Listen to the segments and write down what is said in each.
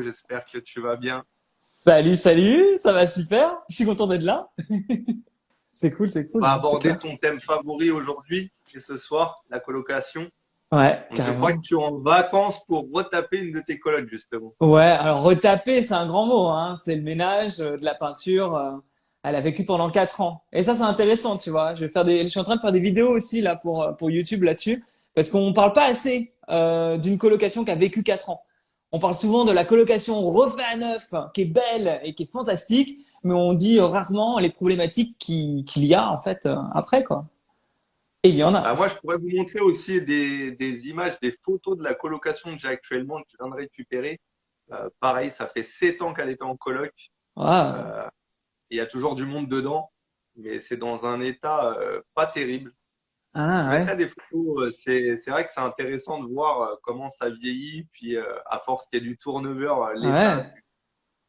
j'espère que tu vas bien. Salut, salut, ça va super. Je suis content d'être là. C'est On va cool, c'est aborder clair. ton thème favori aujourd'hui et ce soir, la colocation. Ouais, Donc, je crois que carrément. tu es en vacances pour retaper une de tes colocs, justement. Ouais, alors retaper, c'est un grand mot, hein. C'est le ménage, de la peinture. Elle a vécu pendant 4 ans. Et ça, c'est intéressant, tu vois. Je suis en train de faire des vidéos aussi là pour YouTube là-dessus, parce qu'on parle pas assez d'une colocation qui a vécu 4 ans. On parle souvent de la colocation refait à neuf, qui est belle et qui est fantastique, mais on dit rarement les problématiques qu'il y a en fait après quoi. Et il y en a. Bah, moi, je pourrais vous montrer aussi des images, des photos de la colocation que j'ai actuellement, que je viens de récupérer. Pareil, ça fait 7 ans qu'elle était en coloc. Ah, Euh, Il y a toujours du monde dedans, mais c'est dans un état pas terrible. Je ah ouais, mettrai des photos. C'est vrai que c'est intéressant de voir comment ça vieillit, puis à force qu'il y ait du turnover, ouais,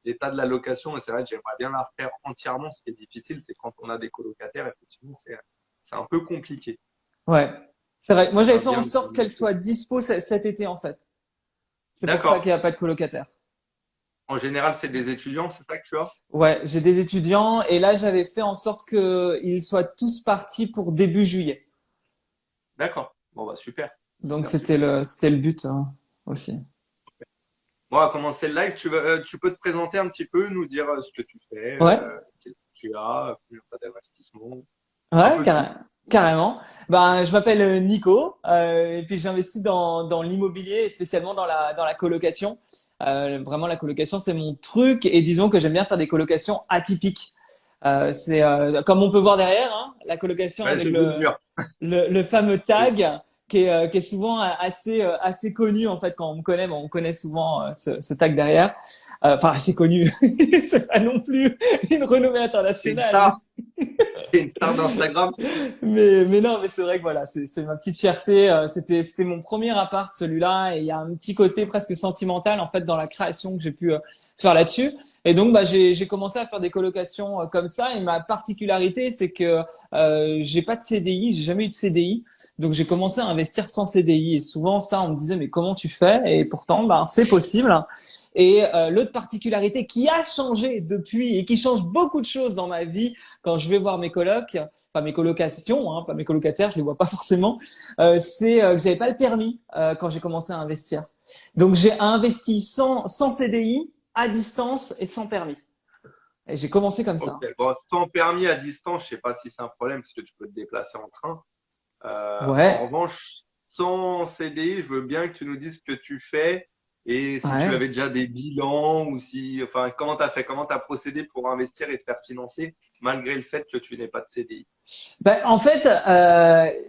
l'état de la location. Et c'est vrai que j'aimerais bien la refaire entièrement. Ce qui est difficile, c'est quand on a des colocataires, effectivement, c'est un peu compliqué. ouais. C'est vrai. Moi, j'avais J'aimerais fait en bien sorte qu'elle mettre. soit dispo cet été en fait. C'est pour ça D'accord. qu'il n'y a pas de colocataire. En général, c'est des étudiants, c'est ça que tu as? Ouais, j'ai des étudiants et là, j'avais fait en sorte qu'ils soient tous partis pour début juillet. D'accord. Bon, bah, super. Donc Super, super. c'était le but aussi. Bon, on va commencer le live. Tu peux te présenter un petit peu, nous dire ce que tu fais, Ouais, quel âge tu as, combien tu as d'investissement, un ouais, peu tout. carrément. Ben, je m'appelle Nico et puis j'investis dans l'immobilier et spécialement dans la colocation. Vraiment, la colocation, c'est mon truc et disons que j'aime bien faire des colocations atypiques. C'est comme on peut voir derrière, hein, la colocation Ouais, avec j'ai vu le mur. le fameux tag qui est souvent assez connu en fait quand on me connaît, bon, on connaît souvent ce tag derrière. Enfin, assez connu. C'est pas non plus une renommée T'es une internationale, star. T'es une star d'Instagram. mais non, mais c'est vrai que voilà, c'est ma petite fierté. C'était mon premier appart, celui-là, et il y a un petit côté presque sentimental en fait dans la création que j'ai pu faire là-dessus. Et donc, bah, j'ai commencé à faire des colocations comme ça. Et ma particularité, c'est que j'ai pas de CDI, j'ai jamais eu de CDI, donc j'ai commencé à investir sans CDI. Et souvent, ça, on me disait, mais comment tu fais? Et pourtant, bah, c'est possible. Et l'autre particularité qui a changé depuis et qui change beaucoup de choses dans ma vie quand je vais voir mes colocs, pas mes colocations, hein, pas mes colocataires, je les vois pas forcément, c'est que j'avais pas le permis quand j'ai commencé à investir. Donc j'ai investi sans CDI, à distance et sans permis. Et j'ai commencé comme Ok. ça. Bon, sans permis à distance, je sais pas si c'est un problème parce que tu peux te déplacer en train. En Ouais, revanche, sans CDI, je veux bien que tu nous dises ce que tu fais et si tu ouais. avais déjà des bilans ou si, enfin, comment tu as fait, comment tu as procédé pour investir et te faire financer malgré le fait que tu n'aies pas de CDI. Ben, en fait,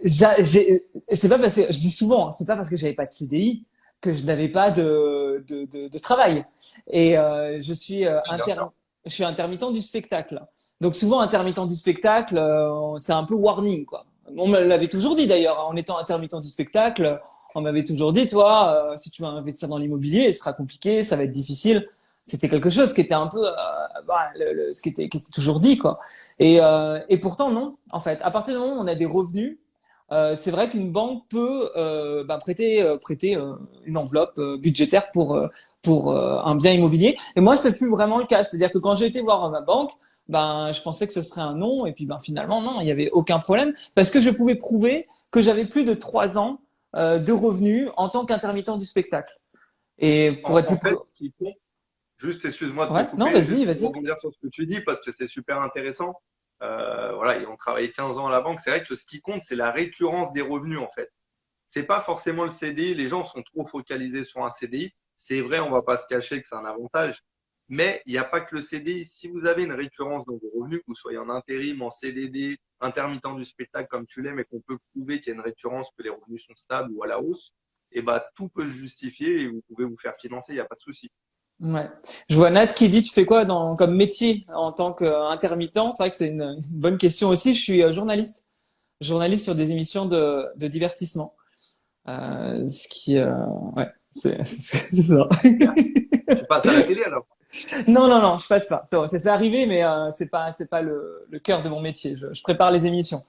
c'est pas parce que je dis souvent, hein, c'est pas parce que j'avais pas de CDI que je n'avais pas de travail. Et Oui, bien sûr. je suis intermittent du spectacle. Donc souvent intermittent du spectacle, c'est un peu warning quoi. On me l'avait toujours dit d'ailleurs, hein, en étant intermittent du spectacle, on m'avait toujours dit, toi, si tu vas investir dans l'immobilier, ce sera compliqué, ça va être difficile. C'était quelque chose qui était un peu, bah, qui était toujours dit quoi. Et pourtant, non, en fait. À partir du moment où on a des revenus, c'est vrai qu'une banque peut bah, prêter une enveloppe budgétaire pour un bien immobilier. Et moi, ce fut vraiment le cas. C'est-à-dire que quand j'ai été voir ma banque, ben, je pensais que ce serait un non. Et puis, ben, finalement, non, il n'y avait aucun problème. Parce que je pouvais prouver que j'avais plus de 3 ans de revenus en tant qu'intermittent du spectacle. Et pour être En plus... fait, ce qui compte, juste excuse-moi de te Ouais, non, couper, vas-y, juste pour vas-y. rebondir sur ce que tu dis parce que c'est super intéressant. Voilà, ils ont travaillé 15 ans à la banque. C'est vrai que ce qui compte, c'est la récurrence des revenus en fait. C'est pas forcément le CDI. Les gens sont trop focalisés sur un CDI. C'est vrai, on va pas se cacher que c'est un avantage. Mais il n'y a pas que le CDI. Si vous avez une récurrence dans vos revenus, que vous soyez en intérim, en CDD, intermittent du spectacle comme tu l'es, mais qu'on peut prouver qu'il y a une récurrence, que les revenus sont stables ou à la hausse, et bah, tout peut se justifier et vous pouvez vous faire financer, il n'y a pas de souci. Ouais. Je vois Nat qui dit, tu fais quoi comme métier en tant qu'intermittent? C'est vrai que c'est une bonne question aussi. Je suis journaliste sur des émissions de divertissement. Ce qui, ouais, c'est ça. Super. Tu passes à la télé alors? Non, non, non, je passe pas. C'est arrivé, mais c'est pas le cœur de mon métier. Je prépare les émissions.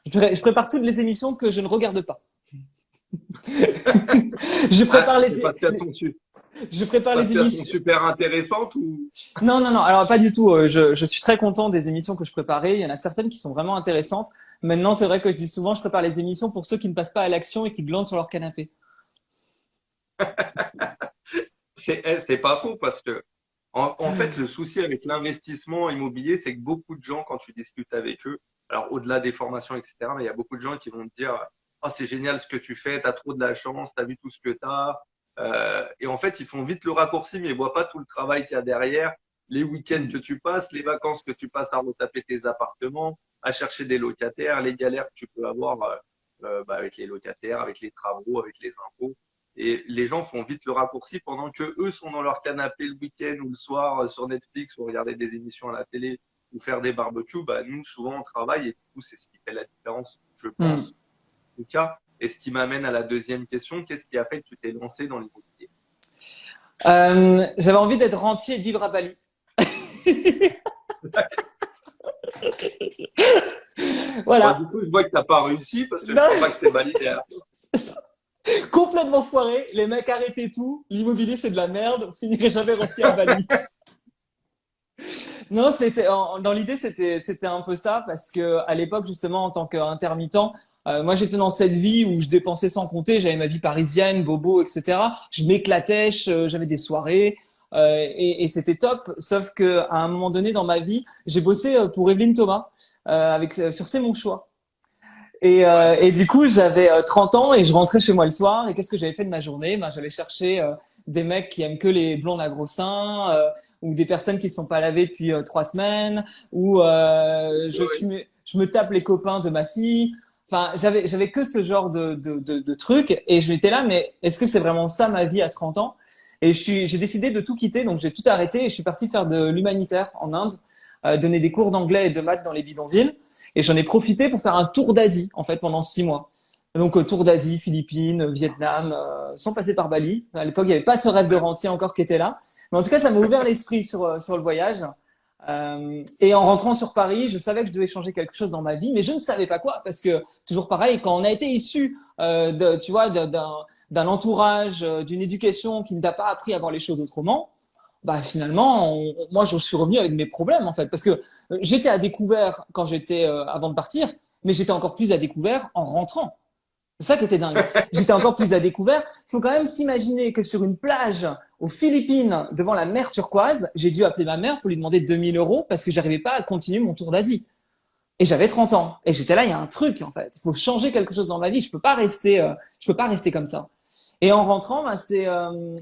Je prépare toutes les émissions que je ne regarde pas. Je Ah, prépare c'est pas de casson dessus. Je prépare Parce les qu'elles sont émissions. super intéressantes ou… Non, non, non. Alors pas du tout. Je suis très content des émissions que je préparais. Il y en a certaines qui sont vraiment intéressantes. Maintenant, c'est vrai que je dis souvent, je prépare les émissions pour ceux qui ne passent pas à l'action et qui glandent sur leur canapé. C'est pas faux parce que, en fait, le souci avec l'investissement immobilier, c'est que beaucoup de gens, quand tu discutes avec eux, alors au-delà des formations, etc., mais il y a beaucoup de gens qui vont te dire, oh, c'est génial ce que tu fais, tu as trop de la chance, tu as vu tout ce que tu as. Et en fait, ils font vite le raccourci, mais ils voient pas tout le travail qu'il y a derrière, les week-ends que tu passes, les vacances que tu passes à retaper tes appartements, à chercher des locataires, les galères que tu peux avoir avec les locataires, avec les travaux, avec les impôts. Et les gens font vite le raccourci pendant que eux sont dans leur canapé le week-end ou le soir sur Netflix ou regarder des émissions à la télé ou faire des barbecues. Bah, nous, souvent, on travaille et du coup, c'est ce qui fait la différence, je Hmm. pense, en tout cas. Et ce qui m'amène à la deuxième question, qu'est-ce qui a fait que tu t'es lancé dans l'immobilier? J'avais envie d'être rentier et de vivre à Bali. Bon, Voilà. du coup, je vois que tu n'as pas réussi parce que je Non, vois pas que c'est validé. complètement foiré. Les mecs arrêtaient tout. L'immobilier, c'est de la merde. On finirait jamais rentier à Bali. Non, dans l'idée, c'était un peu ça parce que à l'époque, justement, en tant qu'intermittent, moi, j'étais dans cette vie où je dépensais sans compter. J'avais ma vie parisienne, bobo, etc. Je m'éclatais, j'avais des soirées et c'était top. Sauf que à un moment donné dans ma vie, j'ai bossé pour Evelyne Thomas sur C'est mon choix. Ouais, Et du coup, j'avais 30 ans et je rentrais chez moi le soir. Et qu'est-ce que j'avais fait de ma journée? Ben, j'allais chercher des mecs qui aiment que les blondes à gros seins, ou des personnes qui ne sont pas lavées depuis 3 semaines, ou ouais, je me tape les copains de ma fille. Enfin, j'avais que ce genre de trucs. Et je m'étais là, mais est-ce que c'est vraiment ça ma vie à 30 ans? Et j'ai décidé de tout quitter. Donc, j'ai tout arrêté et je suis parti faire de l'humanitaire en Inde, donner des cours d'anglais et de maths dans les bidonvilles. Et j'en ai profité pour faire un tour d'Asie, en fait, pendant 6 mois. Donc, tour d'Asie, Philippines, Vietnam, sans passer par Bali. À l'époque, il n'y avait pas ce rêve de ouais. rentier encore qui était là. Mais en tout cas, ça m'a ouvert l'esprit sur le voyage. Et en rentrant sur Paris, je savais que je devais changer quelque chose dans ma vie, mais je ne savais pas quoi, parce que toujours pareil, quand on a été issu tu vois, d'un entourage, d'une éducation qui ne t'a pas appris à voir les choses autrement, bah finalement, moi, je suis revenu avec mes problèmes en fait, parce que j'étais à découvert quand j'étais avant de partir, mais j'étais encore plus à découvert en rentrant. C'est ça qui était dingue. J'étais encore plus à découvert. Il faut quand même s'imaginer que sur une plage aux Philippines, devant la mer turquoise, j'ai dû appeler ma mère pour lui demander 2 000 € parce que j'arrivais pas à continuer mon tour d'Asie. Et j'avais 30 ans. Et j'étais là, il y a un truc en fait. Il faut changer quelque chose dans ma vie. Je peux pas rester comme ça. Et en rentrant, bah,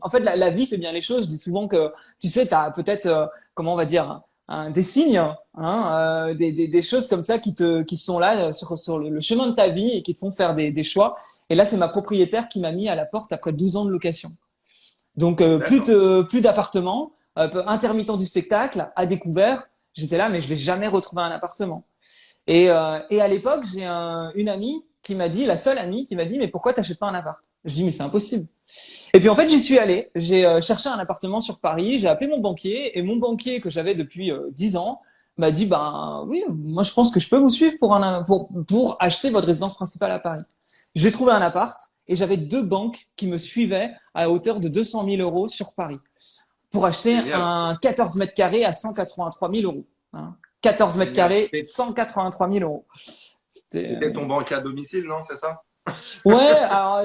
en fait, la vie fait bien les choses. Je dis souvent que, tu sais, tu as peut-être, comment on va dire, des signes, hein, des choses comme ça qui sont là sur le chemin de ta vie et qui te font faire des choix. Et là, c'est ma propriétaire qui m'a mis à la porte après 12 ans de location. Donc, D'accord. plus d'appartement, intermittent du spectacle, à découvert. J'étais là, mais je vais jamais retrouver un appartement. Et à l'époque, j'ai une amie qui m'a dit, la seule amie qui m'a dit, mais pourquoi t'achètes pas un appart? Je dis, mais c'est impossible. Et puis en fait, j'y suis allé. J'ai cherché un appartement sur Paris. J'ai appelé mon banquier et mon banquier que j'avais depuis 10 ans m'a dit, ben oui, moi je pense que je peux vous suivre pour acheter votre résidence principale à Paris. J'ai trouvé un appart et j'avais deux banques qui me suivaient à hauteur de 200 000 euros sur Paris pour acheter Génial. un 14 mètres carrés à 183 000 euros. Hein. 14 mètres Génial. carrés, 183 000 euros. C'était, C'était ton banquier à domicile, non? C'est ça? Ouais, alors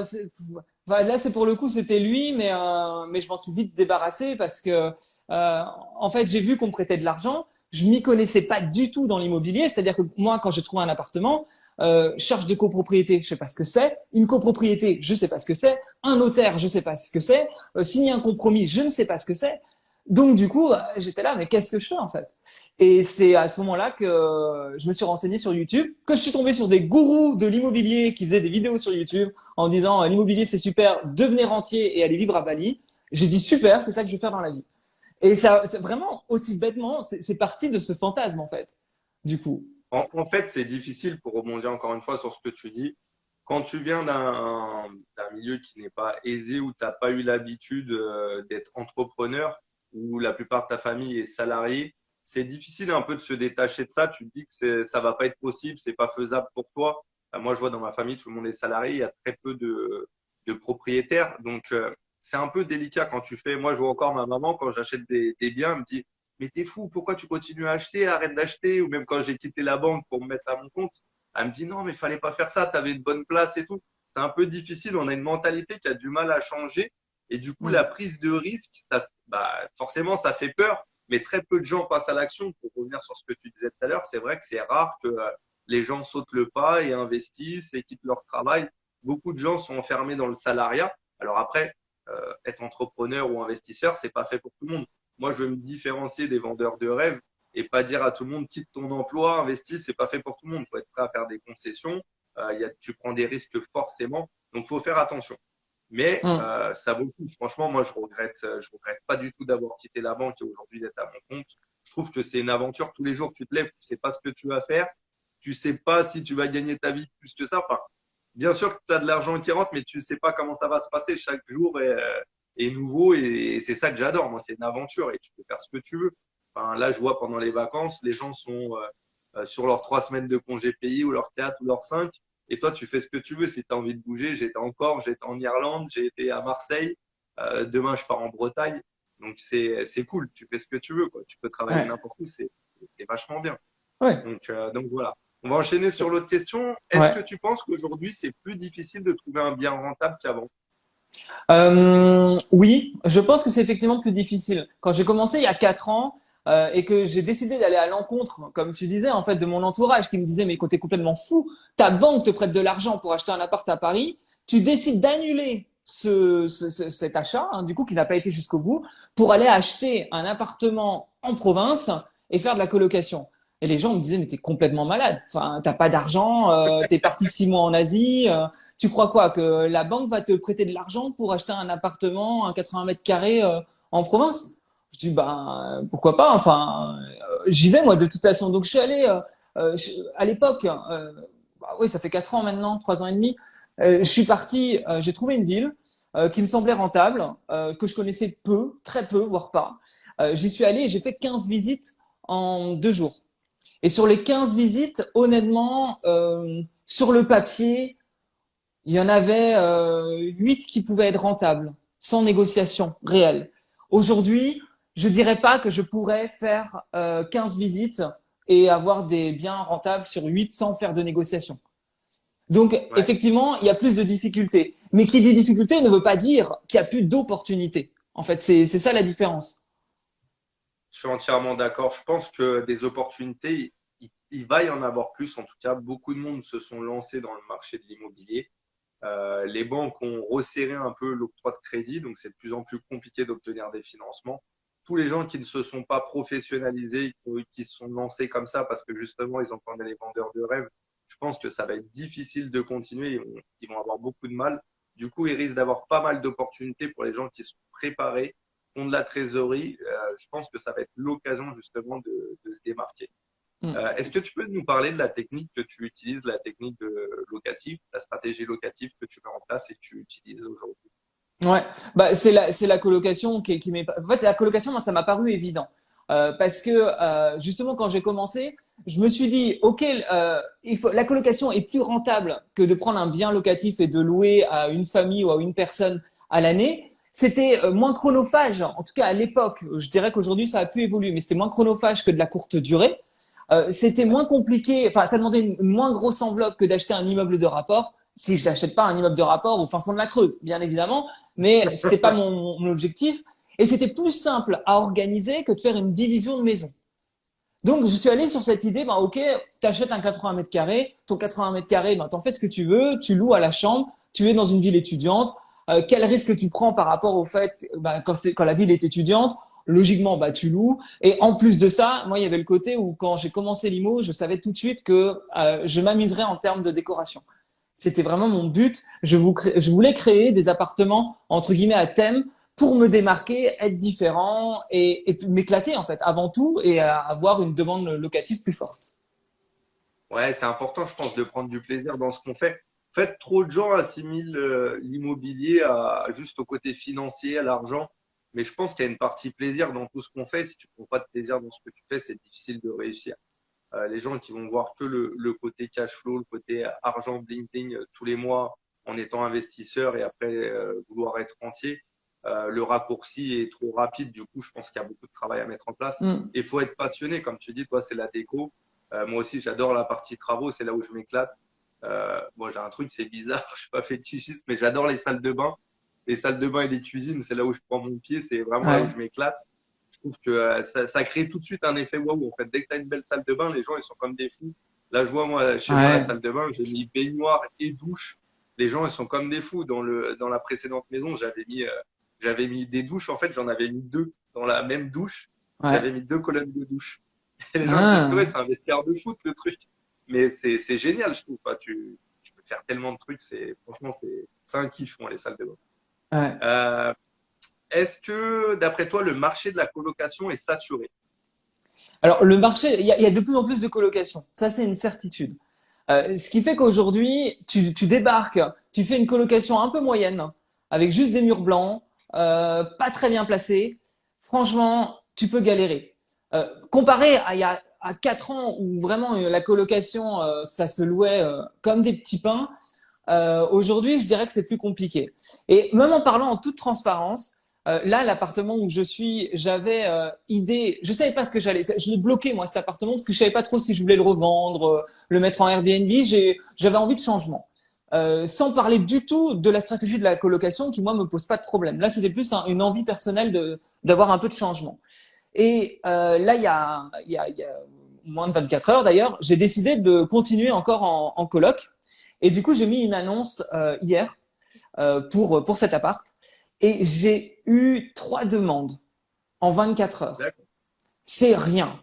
là c'est pour le coup c'était lui, mais je m'en suis vite débarrassé parce que en fait j'ai vu qu'on me prêtait de l'argent, je m'y connaissais pas du tout dans l'immobilier, c'est-à-dire que moi quand j'ai trouvé un appartement, charge de copropriété, je sais pas ce que c'est, une copropriété, je sais pas ce que c'est, un notaire, je sais pas ce que c'est, signer un compromis, je ne sais pas ce que c'est. Donc du coup j'étais là, mais qu'est-ce que je fais en fait? Et c'est à ce moment-là que je me suis renseigné sur YouTube, que je suis tombé sur des gourous de l'immobilier qui faisaient des vidéos sur YouTube en disant l'immobilier c'est super, devenez rentier et allez vivre à Bali. J'ai dit super, c'est ça que je veux faire dans la vie. Et ça, c'est vraiment aussi bêtement, c'est parti de ce fantasme en fait. Du coup. En fait, c'est difficile pour rebondir encore une fois sur ce que tu dis. Quand tu viens d'un milieu qui n'est pas aisé, où tu n'as pas eu l'habitude d'être entrepreneur, où la plupart de ta famille est salariée, c'est difficile un peu de se détacher de ça. Tu te dis que ça va pas être possible, c'est pas faisable pour toi. Moi, je vois dans ma famille, tout le monde est salarié, il y a très peu de propriétaires. Donc, c'est un peu délicat quand tu fais. Moi, je vois encore ma maman quand j'achète des biens, elle me dit, mais t'es fou, pourquoi tu continues à acheter? Arrête d'acheter. Ou même quand j'ai quitté la banque pour me mettre à mon compte, elle me dit, non, mais fallait pas faire ça, t'avais une bonne place et tout. C'est un peu difficile. On a une mentalité qui a du mal à changer. Et du coup, Mm. la prise de risque, ça, bah, forcément, ça fait peur. Mais très peu de gens passent à l'action. Pour revenir sur ce que tu disais tout à l'heure, c'est vrai que c'est rare que les gens sautent le pas et investissent et quittent leur travail. Beaucoup de gens sont enfermés dans le salariat. Alors après, être entrepreneur ou investisseur, c'est pas fait pour tout le monde. Moi, je veux me différencier des vendeurs de rêves et pas dire à tout le monde quitte ton emploi, investis, c'est pas fait pour tout le monde. Il faut être prêt à faire des concessions. Tu prends des risques forcément, donc il faut faire attention. Mais Mm. ça vaut le coup. Franchement, moi, je regrette pas du tout d'avoir quitté la banque et aujourd'hui d'être à mon compte. Je trouve que c'est une aventure. Tous les jours, tu te lèves, tu sais pas ce que tu vas faire, tu sais pas si tu vas gagner ta vie plus que ça. Enfin, bien sûr que tu as de l'argent qui rentre, mais tu sais pas comment ça va se passer. Chaque jour est nouveau et c'est ça que j'adore. Moi, c'est une aventure et tu peux faire ce que tu veux. Enfin, là, je vois pendant les vacances, les gens sont sur leurs 3 semaines de congés payés ou leurs 4 ou leurs 5. Et toi, tu fais ce que tu veux. Si tu as envie de bouger, j'étais en Corse, j'étais en Irlande, j'ai été à Marseille. Demain, je pars en Bretagne. Donc, c'est cool. Tu fais ce que tu veux, quoi. Tu peux travailler Ouais. n'importe où. C'est vachement bien. Ouais. Donc voilà. On va enchaîner sur l'autre question. Est-ce Ouais. que tu penses qu'aujourd'hui, c'est plus difficile de trouver un bien rentable qu'avant? Oui, je pense que c'est effectivement plus difficile. Quand j'ai commencé il y a 4 ans et que j'ai décidé d'aller à l'encontre, comme tu disais, en fait, de mon entourage qui me disait mais t'es complètement fou, ta banque te prête de l'argent pour acheter un appart à Paris, tu décides d'annuler cet achat, hein, du coup qui n'a pas été jusqu'au bout, pour aller acheter un appartement en province et faire de la colocation. Et les gens me disaient mais t'es complètement malade, enfin t'as pas d'argent, t'es parti 6 mois en Asie. Tu crois quoi? Que la banque va te prêter de l'argent pour acheter un appartement, un 80 mètres carrés en province? Je dis, ben, pourquoi pas? Enfin, j'y vais, moi, de toute façon. Donc, je suis allé, à l'époque, bah, oui, ça fait 4 ans maintenant, 3 ans et demi. Je suis parti, j'ai trouvé une ville qui me semblait rentable, que je connaissais peu, très peu, voire pas. J'y suis allé et j'ai fait 15 visites en 2 jours. Et sur les 15 visites, honnêtement, sur le papier, il y en avait 8 qui pouvaient être rentables, sans négociation réelle. Aujourd'hui, je dirais pas que je pourrais faire 15 visites et avoir des biens rentables sur 8 sans faire de négociation. Donc, Ouais, effectivement, il y a plus de difficultés. Mais qui dit difficulté ne veut pas dire qu'il y a plus d'opportunités. En fait, c'est ça la différence. je suis entièrement d'accord. Je pense que des opportunités, il va y en avoir plus. En tout cas, beaucoup de monde se sont lancés dans le marché de l'immobilier. Les banques ont resserré un peu l'octroi de crédit, donc c'est de plus en plus compliqué d'obtenir des financements. Tous les gens qui ne se sont pas professionnalisés, qui se sont lancés comme ça parce que justement ils entendaient les vendeurs de rêves, je pense que ça va être difficile de continuer. Ils vont avoir beaucoup de mal. Du coup, ils risquent d'avoir pas mal d'opportunités pour les gens qui sont préparés, qui ont de la trésorerie. Je pense que ça va être l'occasion justement de se démarquer. Mm. Est-ce que tu peux nous parler de la technique que tu utilises, la technique locative, la stratégie locative que tu mets en place et que tu utilises aujourd'hui? Ouais, bah c'est la colocation qui m'est. En fait, la colocation, moi, ça m'a paru évident parce que justement quand j'ai commencé, je me suis dit, ok, la colocation est plus rentable que de prendre un bien locatif et de louer à une famille ou à une personne à l'année. C'était moins chronophage, en tout cas à l'époque. Je dirais qu'aujourd'hui ça a pu évoluer, mais c'était moins chronophage que de la courte durée. C'était moins compliqué, enfin ça demandait une moins grosse enveloppe que d'acheter un immeuble de rapport. Si je n'achète pas un immeuble de rapport au fin fond de la Creuse, bien évidemment, mais c'était pas mon objectif. Et c'était plus simple à organiser que de faire une division de maison. Donc, je suis allé sur cette idée, ben, ok, t'achètes un 80 mètres carrés, ton 80 mètres carrés, ben, t'en fais ce que tu veux, tu loues à la chambre, tu es dans une ville étudiante, quel risque tu prends par rapport au fait, ben, quand la ville est étudiante, logiquement, bah, tu loues. Et en plus de ça, moi, il y avait le côté où quand j'ai commencé l'IMO, je savais tout de suite que je m'amuserais en termes de décoration. C'était vraiment mon but. Je voulais créer des appartements, entre guillemets, à thème pour me démarquer, être différent et m'éclater, en fait, avant tout, et avoir une demande locative plus forte. Ouais, c'est important, je pense, de prendre du plaisir dans ce qu'on fait. En fait, trop de gens assimilent l'immobilier juste au côté financier, à l'argent. Mais je pense qu'il y a une partie plaisir dans tout ce qu'on fait. Si tu prends pas de plaisir dans ce que tu fais, c'est difficile de réussir. Les gens qui vont voir que le côté cash flow, le côté argent bling bling tous les mois en étant investisseur et après vouloir être rentier, Le raccourci est trop rapide. Du coup, je pense qu'il y a beaucoup de travail à mettre en place. Mm. Il faut être passionné, comme tu dis. Toi, c'est la déco. Moi aussi, j'adore la partie travaux. C'est là où je m'éclate. Moi, j'ai un truc, c'est bizarre. Je suis pas fétichiste, mais j'adore les salles de bain. Les salles de bain et les cuisines, c'est là où je prends mon pied. C'est vraiment là où Ouais. je m'éclate. Je trouve que ça crée tout de suite un effet waouh. En fait, dès que tu as une belle salle de bain, les gens, ils sont comme des fous. Là, je vois, moi, chez moi, la Ouais. salle de bain, j'ai mis baignoire et douche. Les gens, ils sont comme des fous. Dans la précédente maison, j'avais mis des douches. En fait, j'en avais mis deux dans la même douche. Ouais. J'avais mis deux colonnes de douche. Et les gens me disaient, Ah. purée, c'est un vestiaire de foot, le truc. Mais c'est génial, je trouve. Enfin, tu peux faire tellement de trucs. Franchement, c'est un kiff, moi, les salles de bain. Ouais. Euh, Est-ce que, d'après toi, le marché de la colocation est saturé? Alors, le marché, il y a de plus en plus de colocations. Ça, c'est une certitude. Ce qui fait qu'aujourd'hui, tu débarques, tu fais une colocation un peu moyenne, avec juste des murs blancs, pas très bien placés. Franchement, tu peux galérer. Comparé à il y a à 4 ans où vraiment la colocation, ça se louait comme des petits pains. Aujourd'hui, je dirais que c'est plus compliqué. Et même en parlant en toute transparence, là, l'appartement où je suis, j'avais idée, je savais pas ce que je l'ai bloqué moi cet appartement parce que je savais pas trop si je voulais le revendre, le mettre en Airbnb. J'avais envie de changement. Sans parler du tout de la stratégie de la colocation qui moi me pose pas de problème. Là, c'était plus une envie personnelle d'avoir un peu de changement. Et là, il y a moins de 24 heures d'ailleurs, j'ai décidé de continuer encore en coloc. Et du coup, j'ai mis une annonce hier pour cet appart. Et j'ai eu 3 demandes en 24 heures. D'accord. C'est rien.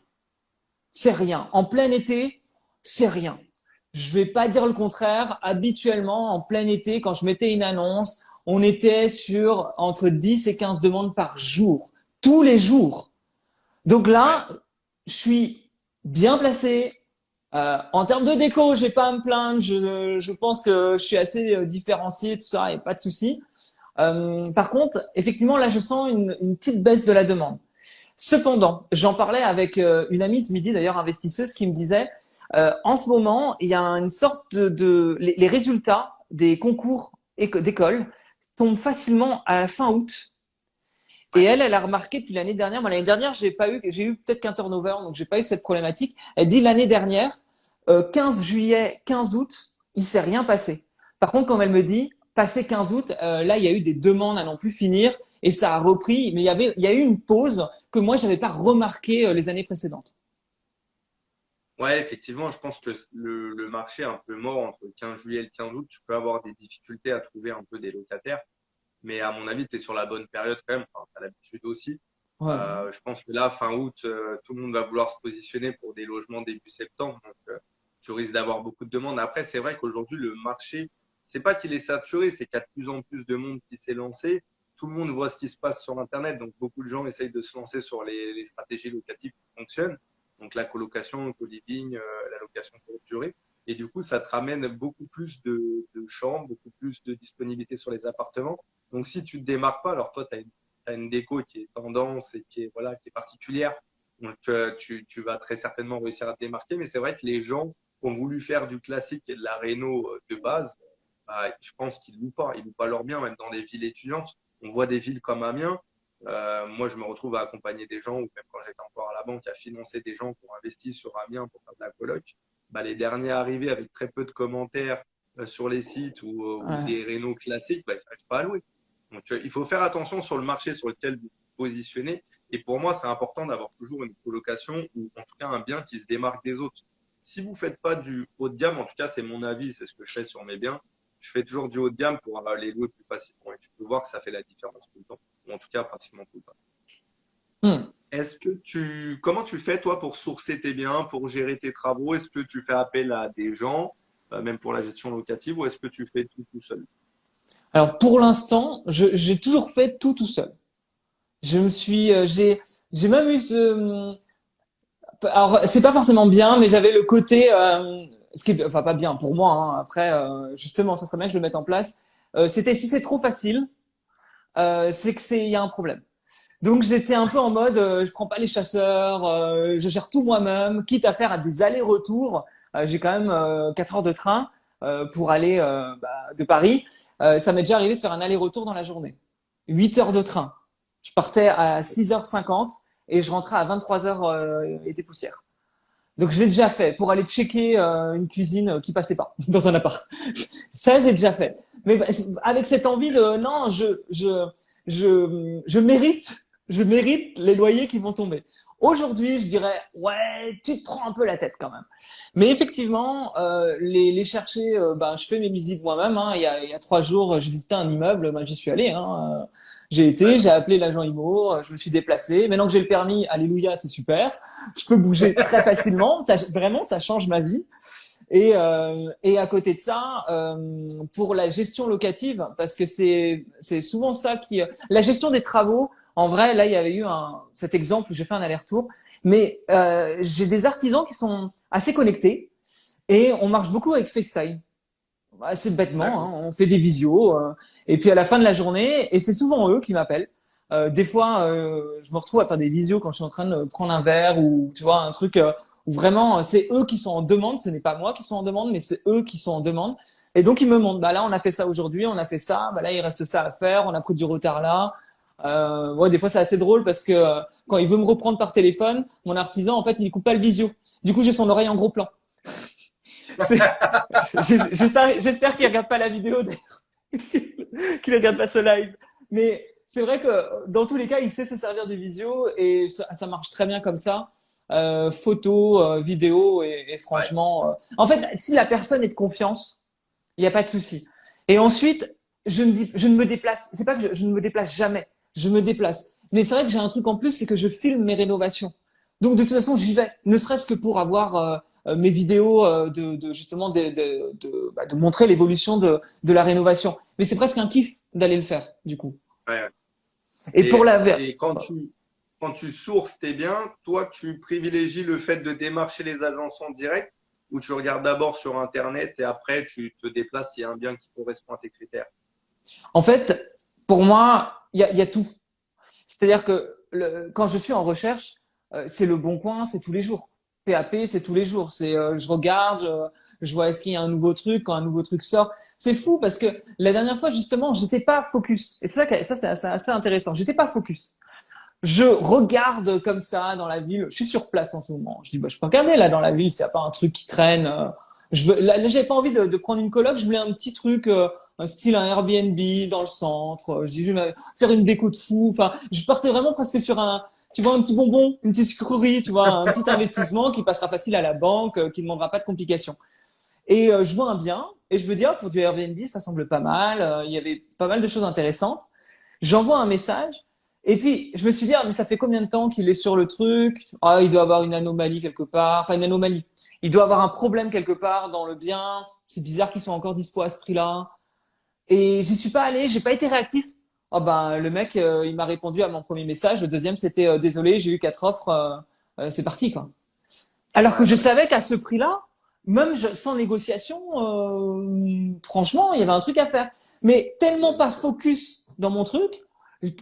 C'est rien. En plein été, c'est rien. Je vais pas dire le contraire. Habituellement, en plein été, quand je mettais une annonce, on était sur entre 10 et 15 demandes par jour. Tous les jours. Donc Ouais. là, je suis bien placé. En termes de déco, j'ai pas à me plaindre. Je pense que je suis assez différencié, tout ça, et pas de souci. Par contre, effectivement, là, je sens une petite baisse de la demande. Cependant, j'en parlais avec une amie ce midi, d'ailleurs investisseuse, qui me disait, en ce moment, il y a une sorte les résultats des concours d'école tombent facilement à la fin août. Et Ouais. elle a remarqué depuis l'année dernière. Moi, l'année dernière, j'ai eu peut-être qu'un turnover, donc j'ai pas eu cette problématique. Elle dit l'année dernière, 15 juillet, 15 août, il s'est rien passé. Par contre, quand elle me dit, passé 15 août, là, il y a eu des demandes à non plus finir et ça a repris. Mais il y a eu une pause que moi, je n'avais pas remarqué les années précédentes. Ouais, effectivement, je pense que le marché est un peu mort entre le 15 juillet et le 15 août. Tu peux avoir des difficultés à trouver un peu des locataires. Mais à mon avis, tu es sur la bonne période quand même. Enfin, tu as l'habitude aussi. Ouais. Je pense que là, fin août, tout le monde va vouloir se positionner pour des logements début septembre. Donc, tu risques d'avoir beaucoup de demandes. Après, c'est vrai qu'aujourd'hui, le marché, c'est pas qu'il est saturé, c'est qu'il y a de plus en plus de monde qui s'est lancé. Tout le monde voit ce qui se passe sur Internet. Donc, beaucoup de gens essayent de se lancer sur les stratégies locatives qui fonctionnent. Donc, la colocation, le co-living, la location courte durée. Et du coup, ça te ramène beaucoup plus de chambres, beaucoup plus de disponibilité sur les appartements. Donc, si tu te démarques pas, alors toi, tu as une déco qui est tendance et qui est, voilà, qui est particulière. Donc, tu vas très certainement réussir à te démarquer. Mais c'est vrai que les gens qui ont voulu faire du classique et de la réno de base, bah, je pense qu'ils louent pas. Ils louent pas leur bien, même dans des villes étudiantes. On voit des villes comme Amiens. Moi, je me retrouve à accompagner des gens, ou même quand j'étais encore à la banque, à financer des gens qui ont investi sur Amiens pour faire de la coloc. Bah, les derniers arrivés avec très peu de commentaires sur les sites ou Ouais. des rénaux classiques, bah, ils n'arrivent pas à louer. Donc, il faut faire attention sur le marché sur lequel vous vous positionnez. Et pour moi, c'est important d'avoir toujours une colocation ou en tout cas un bien qui se démarque des autres. Si vous faites pas du haut de gamme, en tout cas, c'est mon avis, c'est ce que je fais sur mes biens. Je fais toujours du haut de gamme pour les louer plus facilement. Et tu peux voir que ça fait la différence tout le temps. Ou en tout cas, pratiquement tout le temps. Hmm. Comment tu fais, toi, pour sourcer tes biens, pour gérer tes travaux? Est-ce que tu fais appel à des gens, même pour la gestion locative, ou est-ce que tu fais tout seul? Alors pour l'instant, j'ai toujours fait tout seul. Je me suis, j'ai même eu ce, alors c'est pas forcément bien, mais j'avais le côté, ce qui est, enfin pas bien pour moi. Hein, après, justement, ça serait bien que je le mette en place. C'était si c'est trop facile, c'est que il y a un problème. Donc j'étais un peu en mode, je prends pas les chasseurs, je gère tout moi-même, quitte à faire des allers-retours. J'ai quand même 4 heures de train pour aller de Paris. Ça m'est déjà arrivé de faire un aller-retour dans la journée. 8 heures de train. Je partais à 6h50 et je rentrais à 23h et des poussières. Donc je l'ai déjà fait pour aller checker une cuisine qui passait pas dans un appart. Ça j'ai déjà fait. Mais avec cette envie de non, je mérite les loyers qui vont tomber. Aujourd'hui, je dirais ouais, tu te prends un peu la tête quand même. Mais effectivement, les chercher, ben je fais mes visites moi-même. Hein. Il y a 3 jours, je visitais un immeuble, ben j'y suis allé. Hein. J'ai été, j'ai appelé l'agent IMO, je me suis déplacé. Maintenant que j'ai le permis, alléluia, c'est super. Je peux bouger très facilement. Ça, vraiment, ça change ma vie. Et à côté de ça, pour la gestion locative, parce que c'est souvent ça qui, la gestion des travaux. En vrai, là, il y avait eu cet exemple où j'ai fait un aller-retour. Mais j'ai des artisans qui sont assez connectés et on marche beaucoup avec FaceTime. Assez bêtement, hein, on fait des visios et puis à la fin de la journée, et c'est souvent eux qui m'appellent. Des fois, je me retrouve à faire des visios quand je suis en train de prendre un verre ou tu vois un truc où vraiment c'est eux qui sont en demande. Ce n'est pas moi qui sont en demande, mais c'est eux qui sont en demande. Et donc ils me montrent. Bah là, on a fait ça aujourd'hui, on a fait ça. Bah là, il reste ça à faire. On a pris du retard là. Ouais, des fois c'est assez drôle parce que quand il veut me reprendre par téléphone, mon artisan en fait il coupe pas le visio. Du coup, j'ai son oreille en gros plan. J'espère qu'il regarde pas la vidéo, qu'il regarde pas ce live. Mais c'est vrai que dans tous les cas, il sait se servir du visio et ça marche très bien comme ça. Photo, vidéo et Ouais. franchement, en fait, si la personne est de confiance, il n'y a pas de souci. Et ensuite, je ne me déplace. C'est pas que je ne me déplace jamais. Je me déplace. Mais c'est vrai que j'ai un truc en plus, c'est que je filme mes rénovations. Donc de toute façon, j'y vais. Ne serait-ce que pour avoir mes vidéos justement de montrer l'évolution de la rénovation. Mais c'est presque un kiff d'aller le faire, du coup. Ouais. Et pour la Et quand tu sources tes biens, toi, tu privilégies le fait de démarcher les agences en direct ou tu regardes d'abord sur Internet et après tu te déplaces s'il y a un bien qui correspond à tes critères? En fait, pour moi, il y a tout. C'est-à-dire que quand je suis en recherche, c'est le bon coin, c'est tous les jours. PAP, c'est tous les jours. C'est je regarde, je vois est-ce qu'il y a un nouveau truc, quand un nouveau truc sort. C'est fou parce que la dernière fois justement, j'étais pas focus. Et ça c'est assez intéressant. J'étais pas focus. Je regarde comme ça dans la ville. Je suis sur place en ce moment. Je dis bah je peux regarder là dans la ville s'il n'y a pas un truc qui traîne. Là j'avais pas envie de prendre une coloc. Je voulais un petit truc. Un style un Airbnb dans le centre. Je dis, je vais faire une déco de fou. Enfin, je partais vraiment presque sur tu vois, un petit bonbon, une petite sucrerie, tu vois, un petit investissement qui passera facile à la banque, qui ne demandera pas de complications. Et je vois un bien et je me dis, ah, pour du Airbnb, ça semble pas mal. Il y avait pas mal de choses intéressantes. J'envoie un message et puis je me suis dit, ah, mais ça fait combien de temps qu'il est sur le truc? Ah, il doit avoir une anomalie quelque part. Enfin, une anomalie. Il doit avoir un problème quelque part dans le bien. C'est bizarre qu'ils soient encore dispo à ce prix-là. Et j'y suis pas allé, j'ai pas été réactif. Oh ben le mec, il m'a répondu à mon premier message. Le deuxième, c'était désolé, j'ai eu 4 offres, c'est parti quoi. Alors que Ouais, je non, mais savais qu'à ce prix-là, même sans négociation, franchement, il y avait un truc à faire. Mais tellement pas focus dans mon truc,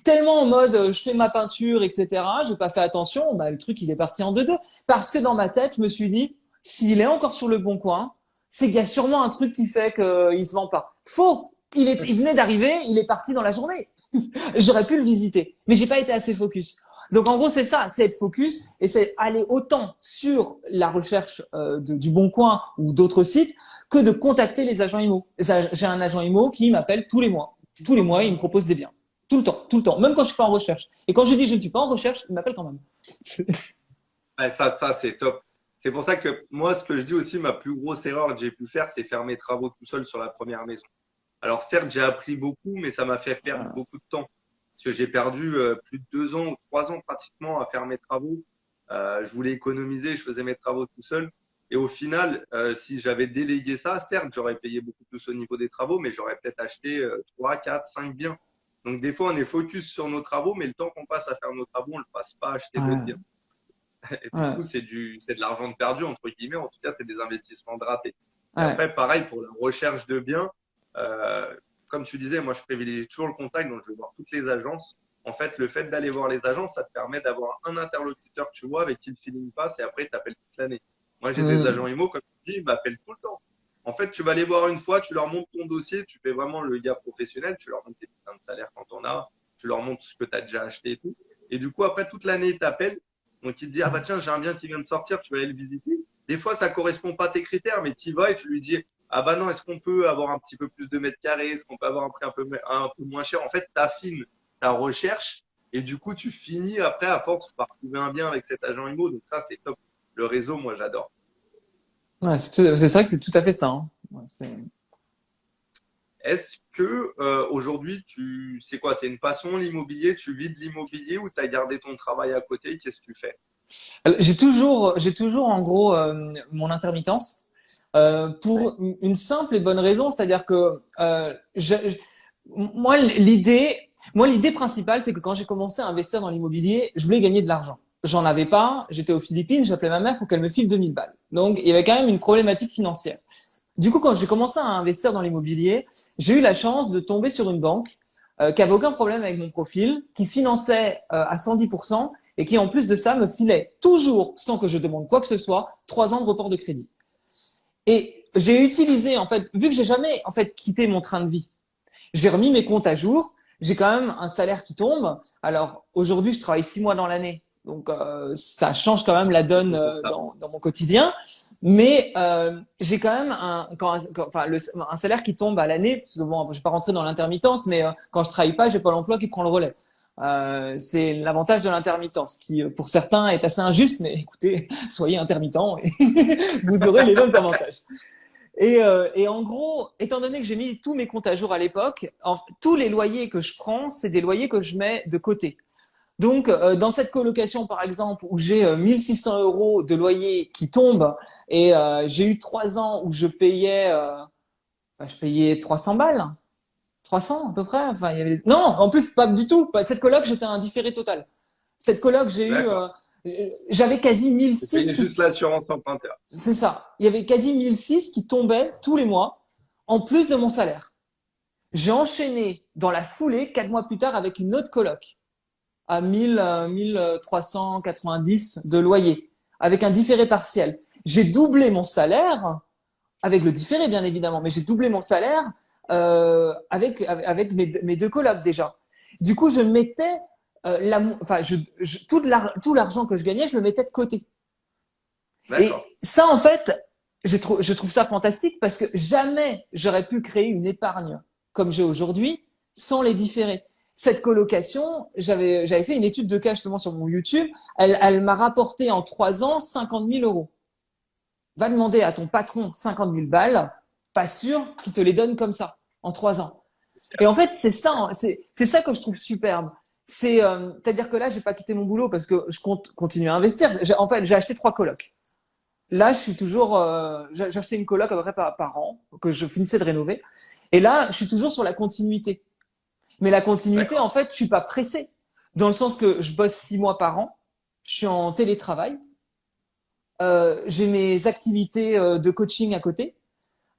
tellement en mode je fais ma peinture, etc. J'ai pas fait attention, bah le truc il est parti en deux-deux. Parce que dans ma tête, je me suis dit, s'il est encore sur le bon coin, c'est qu'il y a sûrement un truc qui fait qu'il se vend pas. Faux. Il venait d'arriver, il est parti dans la journée. J'aurais pu le visiter, mais j'ai pas été assez focus. Donc en gros c'est ça, c'est être focus et c'est aller autant sur la recherche du Bon Coin ou d'autres sites que de contacter les agents IMO. J'ai un agent IMO qui m'appelle tous les mois. Tous les mois, il me propose des biens. Tout le temps, même quand je suis pas en recherche. Et quand je dis je ne suis pas en recherche, il m'appelle quand même. ouais, ça c'est top. C'est pour ça que moi, ce que je dis aussi, ma plus grosse erreur que j'ai pu faire, c'est faire mes travaux tout seul sur la première maison. Alors certes, j'ai appris beaucoup, mais ça m'a fait perdre beaucoup de temps. Parce que j'ai perdu plus de 2 ans ou 3 ans pratiquement à faire mes travaux. Je voulais économiser, je faisais mes travaux tout seul. Et au final, si j'avais délégué ça, certes, j'aurais payé beaucoup plus au niveau des travaux, mais j'aurais peut-être acheté 3, 4, 5 biens. Donc des fois, on est focus sur nos travaux, mais le temps qu'on passe à faire nos travaux, on ne le passe pas à acheter d'autres Ouais, biens. Et du ouais, coup, c'est de l'argent de perdu, entre guillemets. En tout cas, c'est des investissements de ratés. Et ouais, après, pareil, pour la recherche de biens, euh, comme tu disais, moi, je privilégie toujours le contact, donc je vais voir toutes les agences. En fait, le fait d'aller voir les agences, ça te permet d'avoir un interlocuteur que tu vois avec qui le feeling passe et après, tu t'appelles toute l'année. Moi, j'ai des agents mmh, IMO, comme tu dis, ils m'appellent tout le temps. En fait, tu vas les voir une fois, tu leur montres ton dossier, tu fais vraiment le gars professionnel, tu leur montres tes putains de salaire quand on a, tu leur montres ce que tu as déjà acheté et tout. Et du coup, après, toute l'année, ils t'appellent. Donc, ils te disent, ah bah tiens, j'ai un bien qui vient de sortir, tu vas aller le visiter. Des fois, ça correspond pas à tes critères, mais tu y vas et tu lui dis, ah bah non, est-ce qu'on peut avoir un petit peu plus de mètres carrés? Est-ce qu'on peut avoir un prix un peu moins cher? En fait, tu affines ta recherche et du coup, tu finis après, à force, par trouver un bien avec cet agent IMO. Donc ça, c'est top. Le réseau, moi, j'adore. Ouais, c'est vrai que c'est tout à fait ça. Hein. Ouais, Est-ce que aujourd'hui, c'est quoi? C'est une passion l'immobilier? Tu vis de l'immobilier ou tu as gardé ton travail à côté? Qu'est-ce que tu fais? J'ai toujours en gros mon intermittence Ouais. pour une simple et bonne raison, c'est-à-dire que moi l'idée, moi l'idée principale, c'est que quand j'ai commencé à investir dans l'immobilier, je voulais gagner de l'argent. J'en avais pas, j'étais aux Philippines, j'appelais ma mère pour qu'elle me file 2000 balles. Donc il y avait quand même une problématique financière. Du coup, quand j'ai commencé à investir dans l'immobilier, j'ai eu la chance de tomber sur une banque qui avait aucun problème avec mon profil, qui finançait à 110% et qui, en plus de ça, me filait toujours, sans que je demande quoi que ce soit, 3 ans de report de crédit. Et j'ai utilisé, en fait, vu que j'ai jamais, en fait, quitté mon train de vie, j'ai remis mes comptes à jour. J'ai quand même un salaire qui tombe. Alors aujourd'hui, je travaille 6 mois dans l'année, donc ça change quand même la donne Pour ça. dans mon quotidien. Mais j'ai quand même enfin, un salaire qui tombe à l'année, parce que bon, je vais pas rentrer dans l'intermittence, mais quand je travaille pas, j'ai pas l'emploi qui prend le relais. C'est l'avantage de l'intermittence, qui pour certains est assez injuste, mais écoutez, soyez intermittent et vous aurez les mêmes avantages. Et en gros, étant donné que j'ai mis tous mes comptes à jour à l'époque, tous les loyers que je prends, c'est des loyers que je mets de côté. Donc, dans cette colocation, par exemple, où j'ai 1600 euros de loyer qui tombent et j'ai eu 3 ans où je payais 300 balles, 300 à peu près. Enfin, il y avait non, en plus pas du tout. Cette coloc, j'étais un différé total. Cette coloc, D'accord. j'avais quasi Tu 1006 payes juste l'assurance emprunteur. c'est ça. Il y avait quasi 1006 qui tombaient tous les mois, en plus de mon salaire. J'ai enchaîné dans la foulée, 4 mois plus tard, avec une autre coloc à 1390 de loyer, avec un différé partiel. J'ai doublé mon salaire, avec le différé bien évidemment, mais j'ai doublé mon salaire avec mes deux colocs déjà. Du coup, je mettais enfin, tout l'argent que je gagnais, je le mettais de côté. D'accord. Et ça, en fait, je trouve ça fantastique parce que jamais j'aurais pu créer une épargne comme j'ai aujourd'hui sans les différer. Cette colocation, j'avais fait une étude de cas justement sur mon YouTube. Elle m'a rapporté en 3 ans 50 000 euros. Va demander à ton patron 50 000 balles, pas sûr qu'il te les donne comme ça en 3 ans. Et en fait, c'est ça, c'est ça que je trouve superbe. C'est-à-dire que là, j'ai pas quitté mon boulot parce que je compte continuer à investir. En fait, j'ai acheté 3 colocs. Là, je suis toujours, j'ai acheté une coloc à peu près par an que je finissais de rénover. Et là, je suis toujours sur la continuité. Mais la continuité, D'accord. en fait, je suis pas pressé dans le sens que je bosse 6 mois par an. Je suis en télétravail. J'ai mes activités de coaching à côté.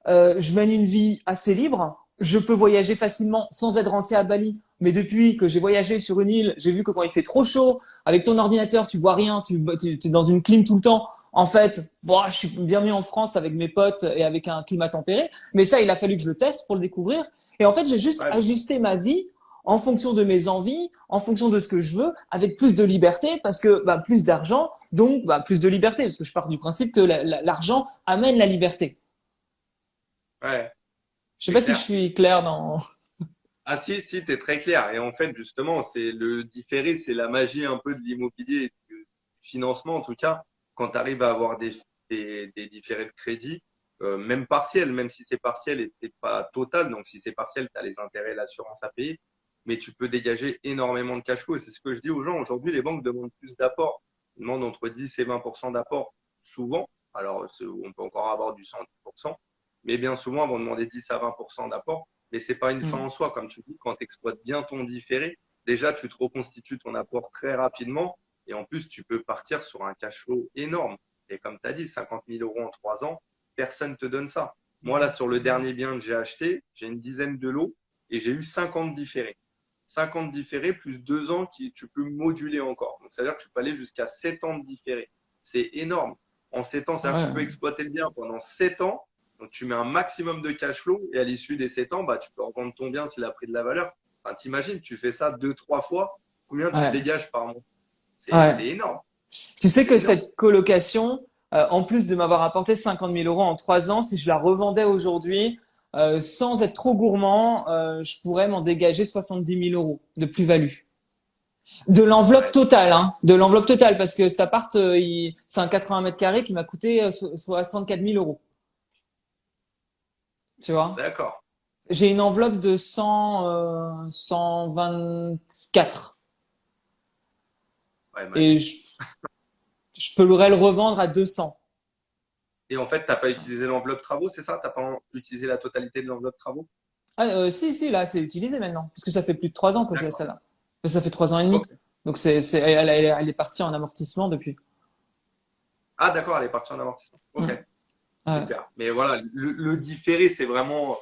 Je mène une vie assez libre. Je peux voyager facilement sans être rentier à Bali. Mais depuis que j'ai voyagé sur une île, j'ai vu que quand il fait trop chaud, avec ton ordinateur, tu vois rien, tu es dans une clim tout le temps. En fait, bon, je suis bien mieux en France avec mes potes et avec un climat tempéré. Mais ça, il a fallu que je le teste pour le découvrir. Et en fait, j'ai juste Ouais, ajusté ma vie en fonction de mes envies, en fonction de ce que je veux, avec plus de liberté, parce que bah, plus d'argent, donc bah, plus de liberté, parce que je pars du principe que l'argent amène la liberté. ouais, Je sais c'est pas si je clair. suis clair dans. Ah si, t'es très clair. Et en fait, justement, c'est le différé, c'est la magie un peu de l'immobilier, et du financement en tout cas. Quand tu arrives à avoir des différés de crédit, même partiels, même si c'est partiel et c'est pas total. Donc si c'est partiel, tu as les intérêts, l'assurance à payer, mais tu peux dégager énormément de cash flow. Et c'est ce que je dis aux gens. Aujourd'hui, les banques demandent plus d'apports. Ils demandent entre 10 et 20% d'apport souvent. Alors, on peut encore avoir du 110%, mais bien souvent, ils vont demander 10 à 20% d'apport. Mais c'est pas une fin Hmm. en soi, comme tu dis, quand tu exploites bien ton différé, déjà tu te reconstitues ton apport très rapidement et en plus tu peux partir sur un cash flow énorme. Et comme tu as dit, 50 000 euros en 3 ans, personne ne te donne ça. Moi là, sur le dernier bien que j'ai acheté, j'ai une dizaine de lots et j'ai eu 50 différés. 50 différés plus 2 ans qui tu peux moduler encore. Donc c'est-à-dire que tu peux aller jusqu'à 7 ans de différés. C'est énorme. En 7 ans, c'est-à-dire que tu peux Ouais. exploiter le bien pendant 7 ans, donc, tu mets un maximum de cash flow et à l'issue des 7 ans, bah, tu peux revendre ton bien s'il a pris de la valeur. Enfin, t'imagines, tu fais ça 2, 3 fois, combien tu Ouais, dégages par mois? ouais. C'est énorme. Tu sais C'est que énorme. cette colocation, en plus de m'avoir apporté 50 000 € en 3 ans, si je la revendais aujourd'hui, sans être trop gourmand, je pourrais m'en dégager 70 000 € de plus-value. De l'enveloppe Ouais, totale, hein, de l'enveloppe totale, parce que cet appart, c'est un 80 mètres carrés qui m'a coûté 64 000 €. Tu vois? d'accord. J'ai une enveloppe de 124 Ouais, et magique. je pourrais le revendre à 200. Et en fait, t'as pas utilisé l'enveloppe travaux, c'est ça? T'as pas utilisé la totalité de l'enveloppe travaux? Ah, si, si, là, c'est utilisé maintenant, parce que ça fait plus de 3 ans que je laisse D'accord. ça là. Ça fait 3 ans et demi. Ok. Donc elle est partie en amortissement depuis. Ah, d'accord, elle est partie en amortissement. Ok, Mm. Ouais. super. Mais voilà, le différé, c'est vraiment,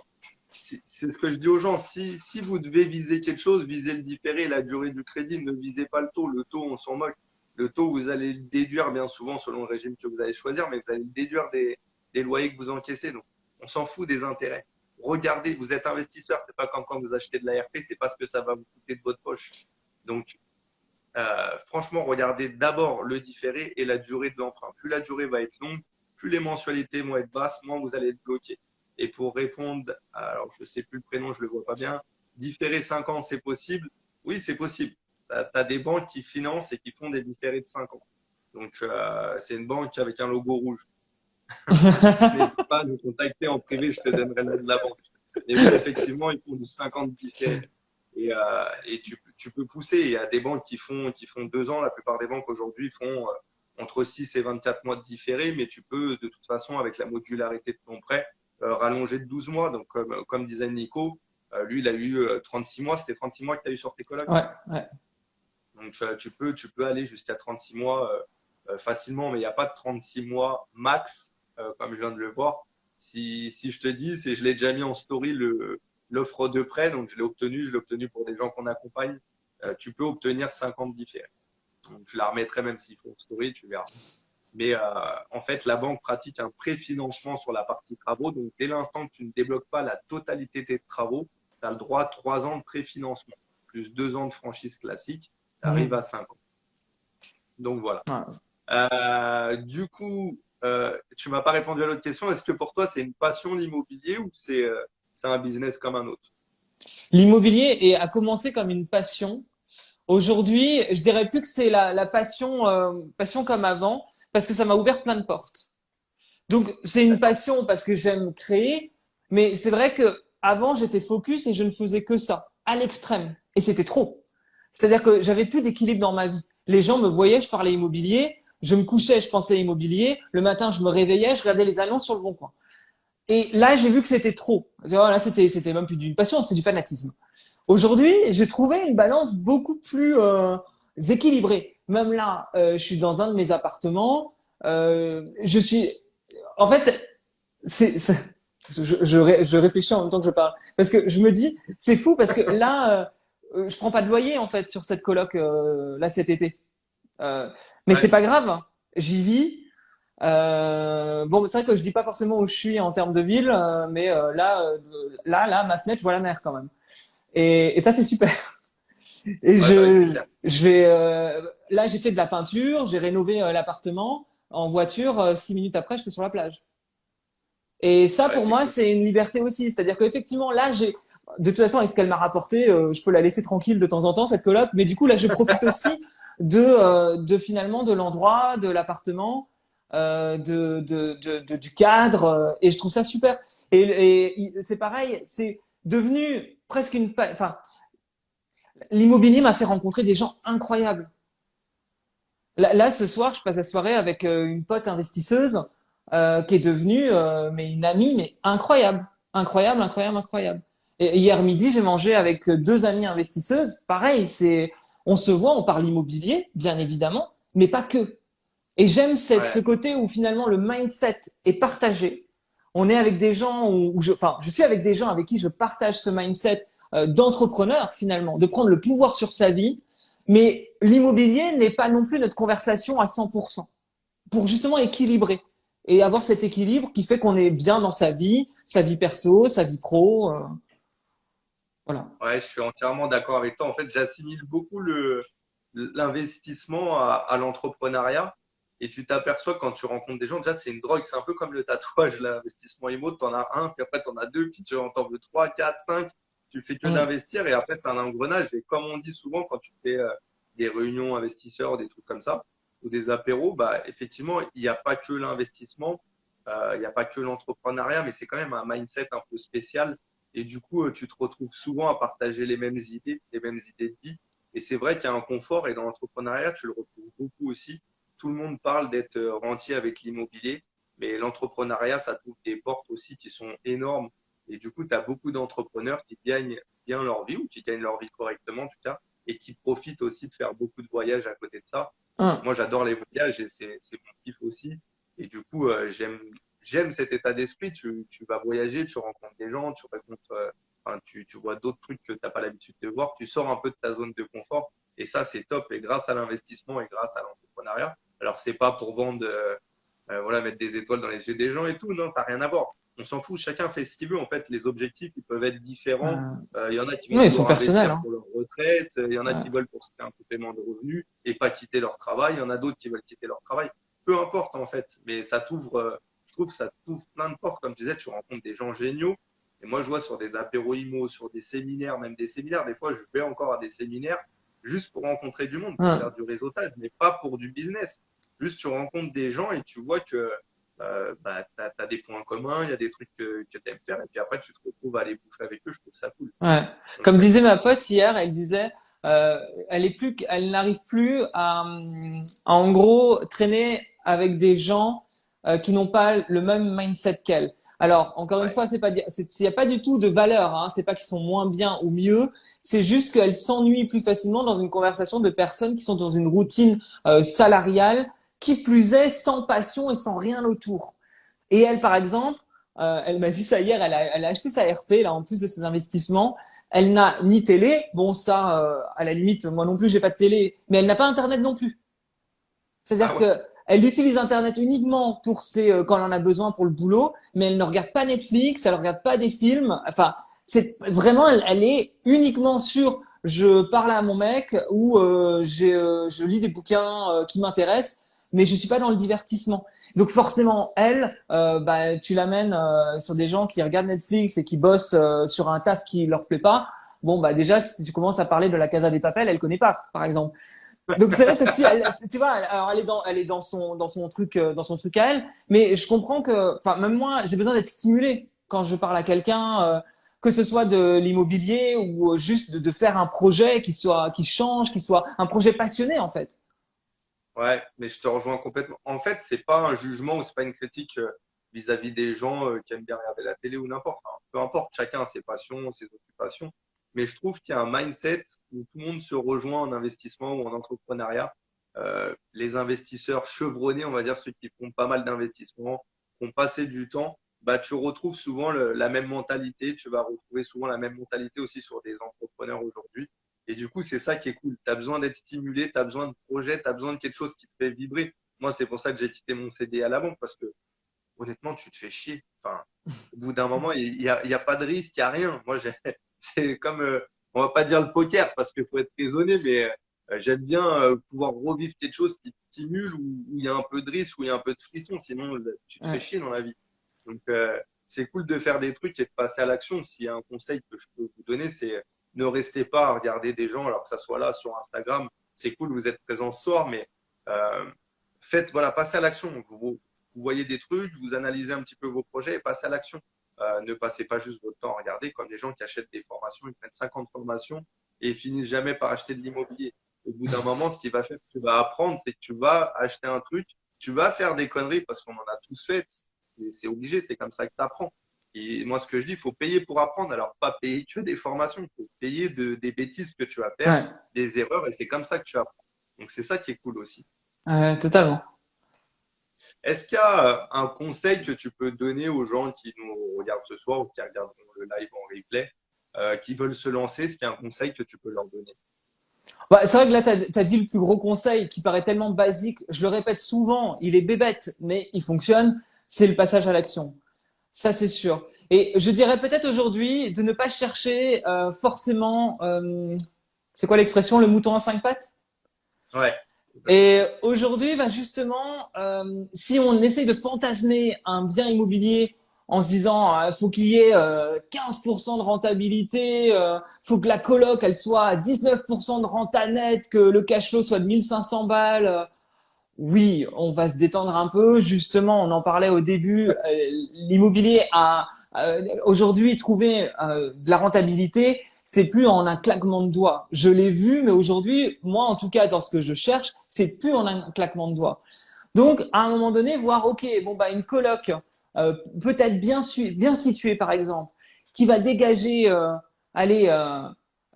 c'est ce que je dis aux gens. Si vous devez viser quelque chose, visez le différé, la durée du crédit, ne visez pas le taux. Le taux, on s'en moque. Le taux, vous allez le déduire bien souvent selon le régime que vous allez choisir, mais vous allez le déduire des loyers que vous encaissez. Donc, on s'en fout des intérêts. Regardez, vous êtes investisseur. C'est pas comme quand vous achetez de l'ARP, c'est pas ce que ça va vous coûter de votre poche. Donc, franchement, regardez d'abord le différé et la durée de l'emprunt. Plus la durée va être longue, plus les mensualités vont être basses, moins vous allez être bloqué. Et pour répondre, alors je ne sais plus le prénom, je ne le vois pas bien, différer 5 ans, c'est possible? Oui, c'est possible. Tu as, des banques qui financent et qui font des différés de 5 ans. Donc, c'est une banque avec un logo rouge. N'hésite pas à nous contacter en privé, je te donnerai le nom de la banque. Mais oui, effectivement, ils font du 50 différé. Et tu peux pousser. Il y a des banques qui font 2 ans. La plupart des banques aujourd'hui font entre 6 et 24 mois de différé, mais tu peux de toute façon, avec la modularité de ton prêt, rallonger de 12 mois. Donc, comme disait Nico, lui, il a eu 36 mois. C'était 36 mois que tu as eu sur tes colocs. Ouais, ouais. Donc, tu peux aller jusqu'à 36 mois facilement, mais il n'y a pas de 36 mois max, comme je viens de le voir. Si je te dis, c'est je l'ai déjà mis en story l'offre de prêt, donc je l'ai obtenu pour des gens qu'on accompagne. Tu peux obtenir 50 différés. Donc, je la remettrai même s'il faut en story, tu verras. Mais en fait, la banque pratique un préfinancement sur la partie travaux. Donc, dès l'instant que tu ne débloques pas la totalité de tes travaux, tu as le droit à 3 ans de préfinancement, plus 2 ans de franchise classique. Tu arrives Mhm. à 5 ans. Donc, voilà. Ouais. Du coup, tu m'as pas répondu à l'autre question. Est-ce que pour toi, c'est une passion l'immobilier ou c'est un business comme un autre? A commencé comme une passion. Aujourd'hui, je dirais plus que c'est la passion, passion comme avant, parce que ça m'a ouvert plein de portes. Donc, c'est une D'accord. passion parce que j'aime créer, mais c'est vrai que avant, j'étais focus et je ne faisais que ça, à l'extrême. Et c'était trop. C'est-à-dire que j'avais plus d'équilibre dans ma vie. Les gens me voyaient, je parlais immobilier, je me couchais, je pensais immobilier, le matin, je me réveillais, je regardais les annonces sur le bon coin. Et là, j'ai vu que c'était trop. Tu vois, là, c'était même plus d'une passion, c'était du fanatisme. Aujourd'hui, j'ai trouvé une balance beaucoup plus équilibrée. Même là, je suis dans un de mes appartements. Je suis, en fait, je réfléchis en même temps que je parle parce que je me dis, c'est fou parce que là, je prends pas de loyer en fait sur cette coloc là cet été. Euh, mais c'est Ouais, pas grave, hein. J'y vis. Bon, c'est vrai que je dis pas forcément où je suis en termes de ville, mais là, ma fenêtre, je vois la mer quand même. Et ça, c'est super. Et ouais, bah oui, c'est clair. là, j'ai fait de la peinture, j'ai rénové l'appartement en voiture. 6 minutes après, j'étais sur la plage. Et ça, Ouais, pour c'est moi, cool. c'est une liberté aussi. C'est-à-dire qu'effectivement, là, de toute façon, avec ce qu'elle m'a rapporté, je peux la laisser tranquille de temps en temps, cette coloc. Mais du coup, là, je profite aussi de finalement de l'endroit, de l'appartement, du cadre. Et je trouve ça super. C'est pareil, c'est devenu presque enfin, l'immobilier m'a fait rencontrer des gens incroyables. Là, ce soir, je passe la soirée avec une pote investisseuse qui est devenue mais une amie, mais incroyable, incroyable, incroyable, incroyable. Et hier midi, j'ai mangé avec deux amies investisseuses. Pareil, on se voit, on parle immobilier, bien évidemment, mais pas que. Et j'aime ce Ouais, côté où finalement le mindset est partagé. On est avec des gens enfin, je suis avec des gens avec qui je partage ce mindset d'entrepreneur finalement, de prendre le pouvoir sur sa vie. Mais l'immobilier n'est pas non plus notre conversation à 100%. Pour justement équilibrer et avoir cet équilibre qui fait qu'on est bien dans sa vie perso, sa vie pro. Voilà. Ouais, je suis entièrement d'accord avec toi. En fait, j'assimile beaucoup l'investissement à l'entrepreneuriat. Et tu t'aperçois quand tu rencontres des gens, déjà, c'est une drogue. C'est un peu comme le tatouage, l'investissement IMO. Tu en as un, puis après, tu en as deux, puis tu en veux trois, quatre, cinq. Tu fais que Mm. d'investir et après, c'est un engrenage. Et comme on dit souvent, quand tu fais des réunions investisseurs, des trucs comme ça, ou des apéros, bah, effectivement, il n'y a pas que l'investissement, il n'y a pas que l'entrepreneuriat, mais c'est quand même un mindset un peu spécial. Et du coup, tu te retrouves souvent à partager les mêmes idées de vie. Et c'est vrai qu'il y a un confort et dans l'entrepreneuriat, tu le retrouves beaucoup aussi. Tout le monde parle d'être rentier avec l'immobilier, mais l'entrepreneuriat, ça trouve des portes aussi qui sont énormes. Et du coup, tu as beaucoup d'entrepreneurs qui gagnent bien leur vie ou qui gagnent leur vie correctement en tout cas et qui profitent aussi de faire beaucoup de voyages à côté de ça. Mm. Moi, j'adore les voyages et c'est mon kiff aussi. Et du coup, j'aime cet état d'esprit. Tu vas voyager, tu rencontres des gens, tu rencontres, enfin, tu vois d'autres trucs que tu n'as pas l'habitude de voir. Tu sors un peu de ta zone de confort. Et ça, c'est top. Et grâce à l'investissement et grâce à l'entrepreneuriat, alors c'est pas pour vendre, voilà, mettre des étoiles dans les yeux des gens et tout. Non, ça n'a rien à voir. On s'en fout. Chacun fait ce qu'il veut. En fait, les objectifs, ils peuvent être différents. Euh, Il y en a qui vont oui, ils sont vouloir personnels. investir Hein. pour leur retraite. Il y en a Ouais. qui veulent pour se faire un complément de revenus et pas quitter leur travail. Il y en a d'autres qui veulent quitter leur travail. Peu importe en fait, mais ça t'ouvre, je trouve que ça t'ouvre plein de portes. Comme tu disais, tu rencontres des gens géniaux. Et moi, je vois sur des apéros IMO, sur des séminaires, même des séminaires, des fois, je vais encore à des séminaires juste pour rencontrer du monde, pour Ouais. faire du réseautage, mais pas pour du business. Juste, tu rencontres des gens et tu vois que bah, tu as, des points communs, il y a des trucs que tu aimes faire, et puis après, tu te retrouves à aller bouffer avec eux. Je trouve ça cool. Ouais. Donc, Comme disait ma pote hier, elle disait, elle n'arrive plus à, en gros, traîner avec des gens qui n'ont pas le même mindset qu'elle. Alors, encore une ouais. fois, il n'y a pas du tout de valeur. Hein, c'est pas qu'ils sont moins bien ou mieux. C'est juste qu'elle s'ennuie plus facilement dans une conversation de personnes qui sont dans une routine salariale, qui plus est sans passion et sans rien autour. Et elle, par exemple, elle m'a dit ça hier, elle a acheté sa RP, là, en plus de ses investissements. Elle n'a ni télé. Bon, ça, à la limite, moi non plus, j'ai pas de télé. Mais elle n'a pas Internet non plus. Ah C'est-à-dire ouais. que elle utilise Internet uniquement pour quand elle en a besoin pour le boulot, mais elle ne regarde pas Netflix, elle ne regarde pas des films. Enfin, c'est vraiment, elle est uniquement sur je parle à mon mec ou je lis des bouquins qui m'intéressent, mais je suis pas dans le divertissement. Donc forcément, elle, bah, tu l'amènes sur des gens qui regardent Netflix et qui bossent sur un taf qui leur plaît pas. Bon, bah déjà, si tu commences à parler de la Casa des Papel, elle connaît pas, par exemple. Donc c'est vrai que si elle, tu vois, alors elle est dans son truc à elle, mais je comprends que, enfin même moi, j'ai besoin d'être stimulé quand je parle à quelqu'un, que ce soit de l'immobilier ou juste de faire un projet qui change, qui soit un projet passionné en fait. Ouais, mais je te rejoins complètement. En fait, c'est pas un jugement ou c'est pas une critique vis-à-vis des gens qui aiment bien regarder la télé ou n'importe. Enfin, peu importe, chacun a ses passions, ses occupations. Mais je trouve qu'il y a un mindset où tout le monde se rejoint en investissement ou en entrepreneuriat. Les investisseurs chevronnés, on va dire ceux qui font pas mal d'investissements, qui ont passé du temps, bah tu retrouves souvent la même mentalité. Tu vas retrouver souvent la même mentalité aussi sur des entrepreneurs aujourd'hui. Et du coup, c'est ça qui est cool. Tu as besoin d'être stimulé, tu as besoin de projets, tu as besoin de quelque chose qui te fait vibrer. Moi, c'est pour ça que j'ai quitté mon CD à la banque parce que honnêtement, tu te fais chier. Enfin, au bout d'un moment, il y a pas de risque, il n'y a rien. Moi, c'est comme, on va pas dire le poker parce qu'il faut être raisonné, mais j'aime bien pouvoir revivre quelque chose qui te stimule, où il y a un peu de risque, où il y a un peu de frisson. Sinon, tu te fais Ouais. chier dans la vie. Donc, c'est cool de faire des trucs et de passer à l'action. S'il y a un conseil que je peux vous donner, c'est ne restez pas à regarder des gens, alors que ça soit là sur Instagram. C'est cool, vous êtes présent ce soir, mais euh, faites, voilà, passez à l'action. Vous voyez des trucs, vous analysez un petit peu vos projets et passez à l'action. Ne passez pas juste votre temps à regarder comme les gens qui achètent des formations, ils prennent 50 formations et ils finissent jamais par acheter de l'immobilier. Au bout d'un moment, ce qui va faire que tu vas apprendre, c'est que tu vas acheter un truc, tu vas faire des conneries parce qu'on en a tous fait. C'est obligé, c'est comme ça que tu apprends. Et moi, ce que je dis, il faut payer pour apprendre. Alors, pas payer que des formations, il faut payer des bêtises que tu vas faire, Ouais. des erreurs, et c'est comme ça que tu apprends. Donc, c'est ça qui est cool aussi. Totalement. Est-ce qu'il y a un conseil que tu peux donner aux gens qui nous regardent ce soir ou qui regardent le live en replay, qui veulent se lancer? Est-ce qu'il y a un conseil que tu peux leur donner? Bah, c'est vrai que là, t'as dit le plus gros conseil qui paraît tellement basique. Je le répète souvent, il est bébête, mais il fonctionne. C'est le passage à l'action. Ça, c'est sûr. Et je dirais peut-être aujourd'hui de ne pas chercher forcément, c'est quoi l'expression, le mouton à cinq pattes? Ouais, Et aujourd'hui, bah justement, si on essaye de fantasmer un bien immobilier en se disant, faut qu'il y ait 15% de rentabilité, faut que la coloc elle soit à 19% de renta net, que le cash flow soit de 1500 balles. Oui, on va se détendre un peu. Justement, on en parlait au début. L'immobilier a aujourd'hui trouvé de la rentabilité. C'est plus en un claquement de doigts. Je l'ai vu, mais aujourd'hui, moi, en tout cas, dans ce que je cherche, c'est plus en un claquement de doigts. Donc, à un moment donné, voir, ok, bon bah une coloc peut-être bien située, par exemple, qui va dégager, allez,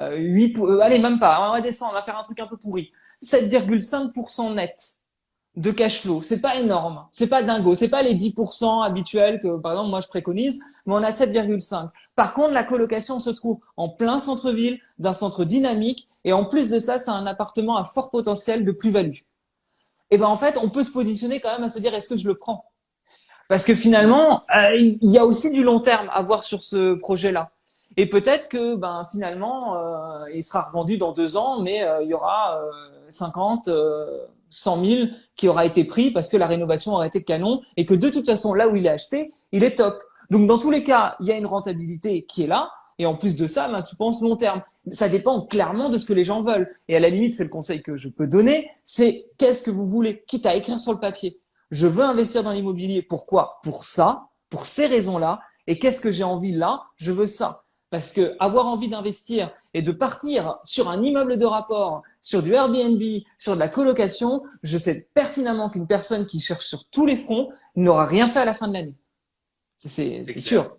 8, allez même pas, on va descendre, on va faire un truc un peu pourri, 7,5% net de cash flow. C'est pas énorme, c'est pas dingo, c'est pas les 10% habituels que par exemple moi je préconise, mais on a 7,5. Par contre, la colocation se trouve en plein centre-ville, d'un centre dynamique, et en plus de ça, c'est un appartement à fort potentiel de plus-value. Et ben en fait, on peut se positionner quand même à se dire est-ce que je le prends? Parce que finalement, il y a aussi du long terme à voir sur ce projet-là. Et peut-être que ben finalement, il sera revendu dans 2 ans, mais il y aura 50, 100 000 qui aura été pris parce que la rénovation aura été canon et que de toute façon, là où il est acheté, il est top. Donc dans tous les cas, il y a une rentabilité qui est là. Et en plus de ça, ben, tu penses long terme. Ça dépend clairement de ce que les gens veulent. Et à la limite, c'est le conseil que je peux donner, c'est qu'est-ce que vous voulez, quitte à écrire sur le papier. Je veux investir dans l'immobilier. Pourquoi? Pour ça, pour ces raisons-là. Et qu'est-ce que j'ai envie là? Je veux ça. Parce que avoir envie d'investir et de partir sur un immeuble de rapport, sur du Airbnb, sur de la colocation, je sais pertinemment qu'une personne qui cherche sur tous les fronts n'aura rien fait à la fin de l'année. c'est C'est clair. sûr.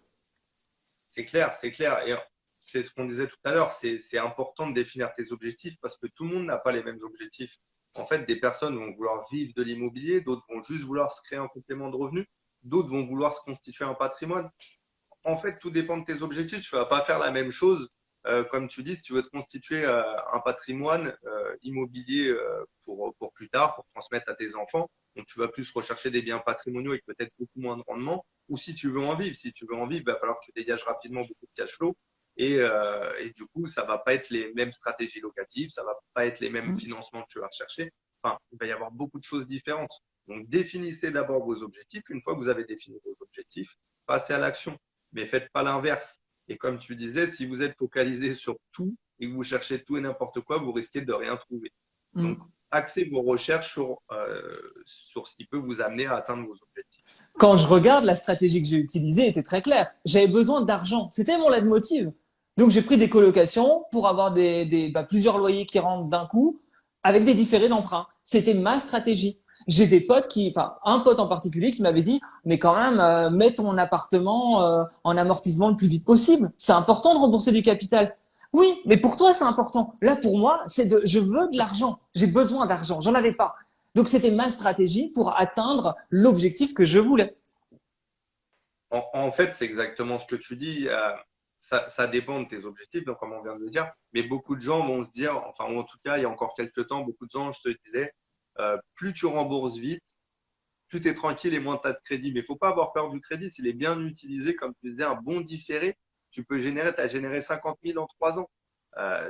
C'est clair, c'est clair. Et c'est ce qu'on disait tout à l'heure, c'est important de définir tes objectifs parce que tout le monde n'a pas les mêmes objectifs. En fait, des personnes vont vouloir vivre de l'immobilier, d'autres vont juste vouloir se créer un complément de revenus, d'autres vont vouloir se constituer un patrimoine. En fait, tout dépend de tes objectifs. Tu ne vas pas faire la même chose. Comme tu dis, si tu veux te constituer un patrimoine immobilier pour plus tard, pour transmettre à tes enfants, donc tu vas plus rechercher des biens patrimoniaux avec peut-être beaucoup moins de rendement. Ou si tu veux en vivre, si tu veux en vivre, il va falloir que tu dégages rapidement beaucoup de cash flow. Et du coup, ça va pas être les mêmes stratégies locatives, ça va pas être les mêmes financements que tu vas rechercher. Enfin, il va y avoir beaucoup de choses différentes. Donc, définissez d'abord vos objectifs. Une fois que vous avez défini vos objectifs, passez à l'action. Mais faites pas l'inverse. Et comme tu disais, si vous êtes focalisé sur tout et que vous cherchez tout et n'importe quoi, vous risquez de rien trouver. Donc, axez vos recherches sur ce qui peut vous amener à atteindre vos objectifs. Quand je regarde, la stratégie que j'ai utilisée était très claire. J'avais besoin d'argent. C'était mon leitmotiv. Donc j'ai pris des colocations pour avoir plusieurs loyers qui rentrent d'un coup avec des différés d'emprunt. C'était ma stratégie. J'ai des potes enfin un pote en particulier qui m'avait dit, mais quand même, mets ton appartement en amortissement le plus vite possible. C'est important de rembourser du capital. Oui, mais pour toi c'est important. Là pour moi, je veux de l'argent. J'ai besoin d'argent. J'en avais pas. Donc c'était ma stratégie pour atteindre l'objectif que je voulais. En fait, c'est exactement ce que tu dis. Ça dépend de tes objectifs, donc comme on vient de le dire. Mais beaucoup de gens vont se dire, enfin, ou en tout cas, il y a encore quelques temps, beaucoup de gens, je te disais, plus tu rembourses vite, plus tu es tranquille et moins tu as de crédit. Mais il ne faut pas avoir peur du crédit. S'il est bien utilisé, comme tu disais, un bon différé, tu as généré 50 000 en 3 ans.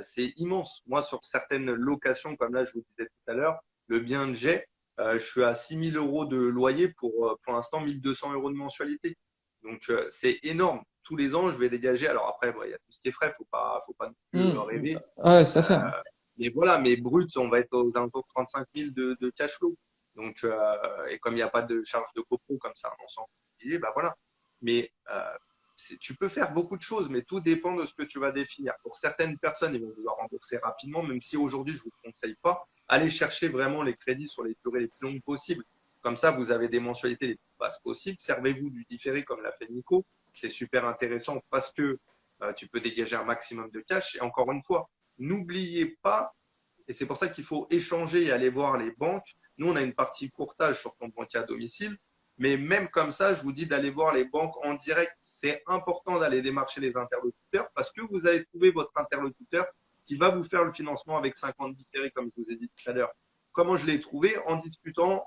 C'est immense. Moi, sur certaines locations, comme là, je vous disais tout à l'heure, le bien que j'ai, je suis à 6 000 euros de loyer pour l'instant 1 200 euros de mensualité. Donc, c'est énorme. Tous les ans, je vais dégager. Alors après, bon, il y a tout ce qui est frais, faut pas non plus rêver. Ouais, ça fait. Euh, mais voilà, mais brut, on va être aux alentours de 35 000 de cash flow. Donc, et comme il n'y a pas de charge de copro comme ça, un ensemble, bah voilà. Mais tu peux faire beaucoup de choses, mais tout dépend de ce que tu vas définir. Pour certaines personnes, ils vont vouloir rembourser rapidement, même si aujourd'hui, je ne vous conseille pas. Allez chercher vraiment les crédits sur les durées les plus longues possibles. Comme ça, vous avez des mensualités les plus basses possibles. Servez-vous du différé comme l'a fait Nico. C'est super intéressant parce que tu peux dégager un maximum de cash. Et encore une fois, n'oubliez pas, et c'est pour ça qu'il faut échanger et aller voir les banques. Nous, on a une partie courtage sur compte bancaire à domicile. Mais même comme ça, je vous dis d'aller voir les banques en direct. C'est important d'aller démarcher les interlocuteurs parce que vous allez trouver votre interlocuteur qui va vous faire le financement avec 50 différés, comme je vous ai dit tout à l'heure. comment je l'ai trouvé? En discutant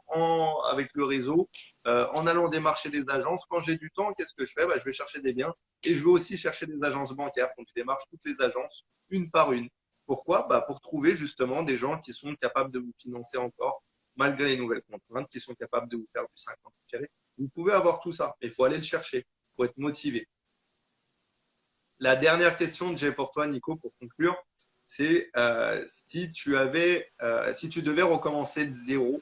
avec le réseau, en allant démarcher des agences. Quand j'ai du temps, qu'est-ce que je fais? Bah, je vais chercher des biens et je vais aussi chercher des agences bancaires. Donc, je démarche toutes les agences une par une. Pourquoi? Bah, pour trouver justement des gens qui sont capables de vous financer encore, malgré les nouvelles contraintes, qui sont capables de vous faire du 50 carré. Vous pouvez avoir tout ça, mais il faut aller le chercher. Il faut être motivé. La dernière question que j'ai pour toi, Nico, pour conclure, c'est si tu devais recommencer de zéro,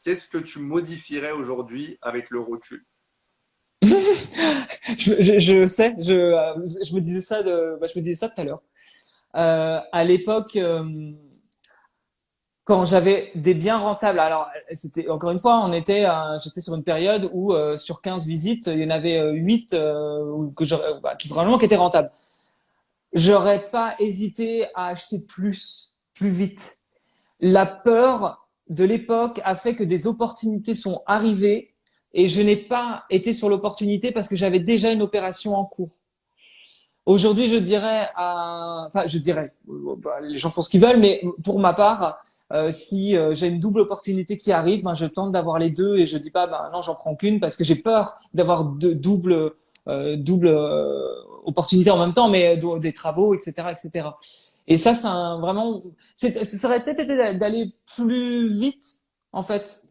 qu'est-ce que tu modifierais aujourd'hui avec le recul? Je sais, je me disais ça je me disais ça tout à l'heure. À l'époque, quand j'avais des biens rentables, alors c'était encore une fois, j'étais sur une période où sur 15 visites, il y en avait 8 qui vraiment qui étaient rentables. J'aurais pas hésité à acheter plus vite. La peur de l'époque a fait que des opportunités sont arrivées et je n'ai pas été sur l'opportunité parce que j'avais déjà une opération en cours. Aujourd'hui, je dirais, les gens font ce qu'ils veulent, mais pour ma part, si j'ai une double opportunité qui arrive, ben je tente d'avoir les deux et je dis pas, ben non, j'en prends qu'une parce que j'ai peur d'avoir double opportunité en même temps, mais des travaux, etc., etc. Et ça, ça aurait peut-être été d'aller plus vite, en fait.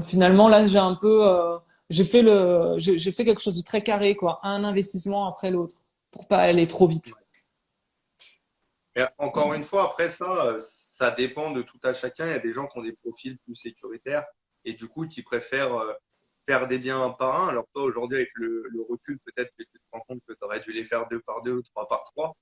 Finalement, là, j'ai fait quelque chose de très carré, quoi, un investissement après l'autre, pour pas aller trop vite. Et encore une fois, après ça, ça dépend de tout à chacun. Il y a des gens qui ont des profils plus sécuritaires et du coup qui préfèrent faire des biens un par un. Alors toi, aujourd'hui, avec le recul, peut-être que tu te rends compte que tu aurais dû les faire deux par deux ou trois par trois.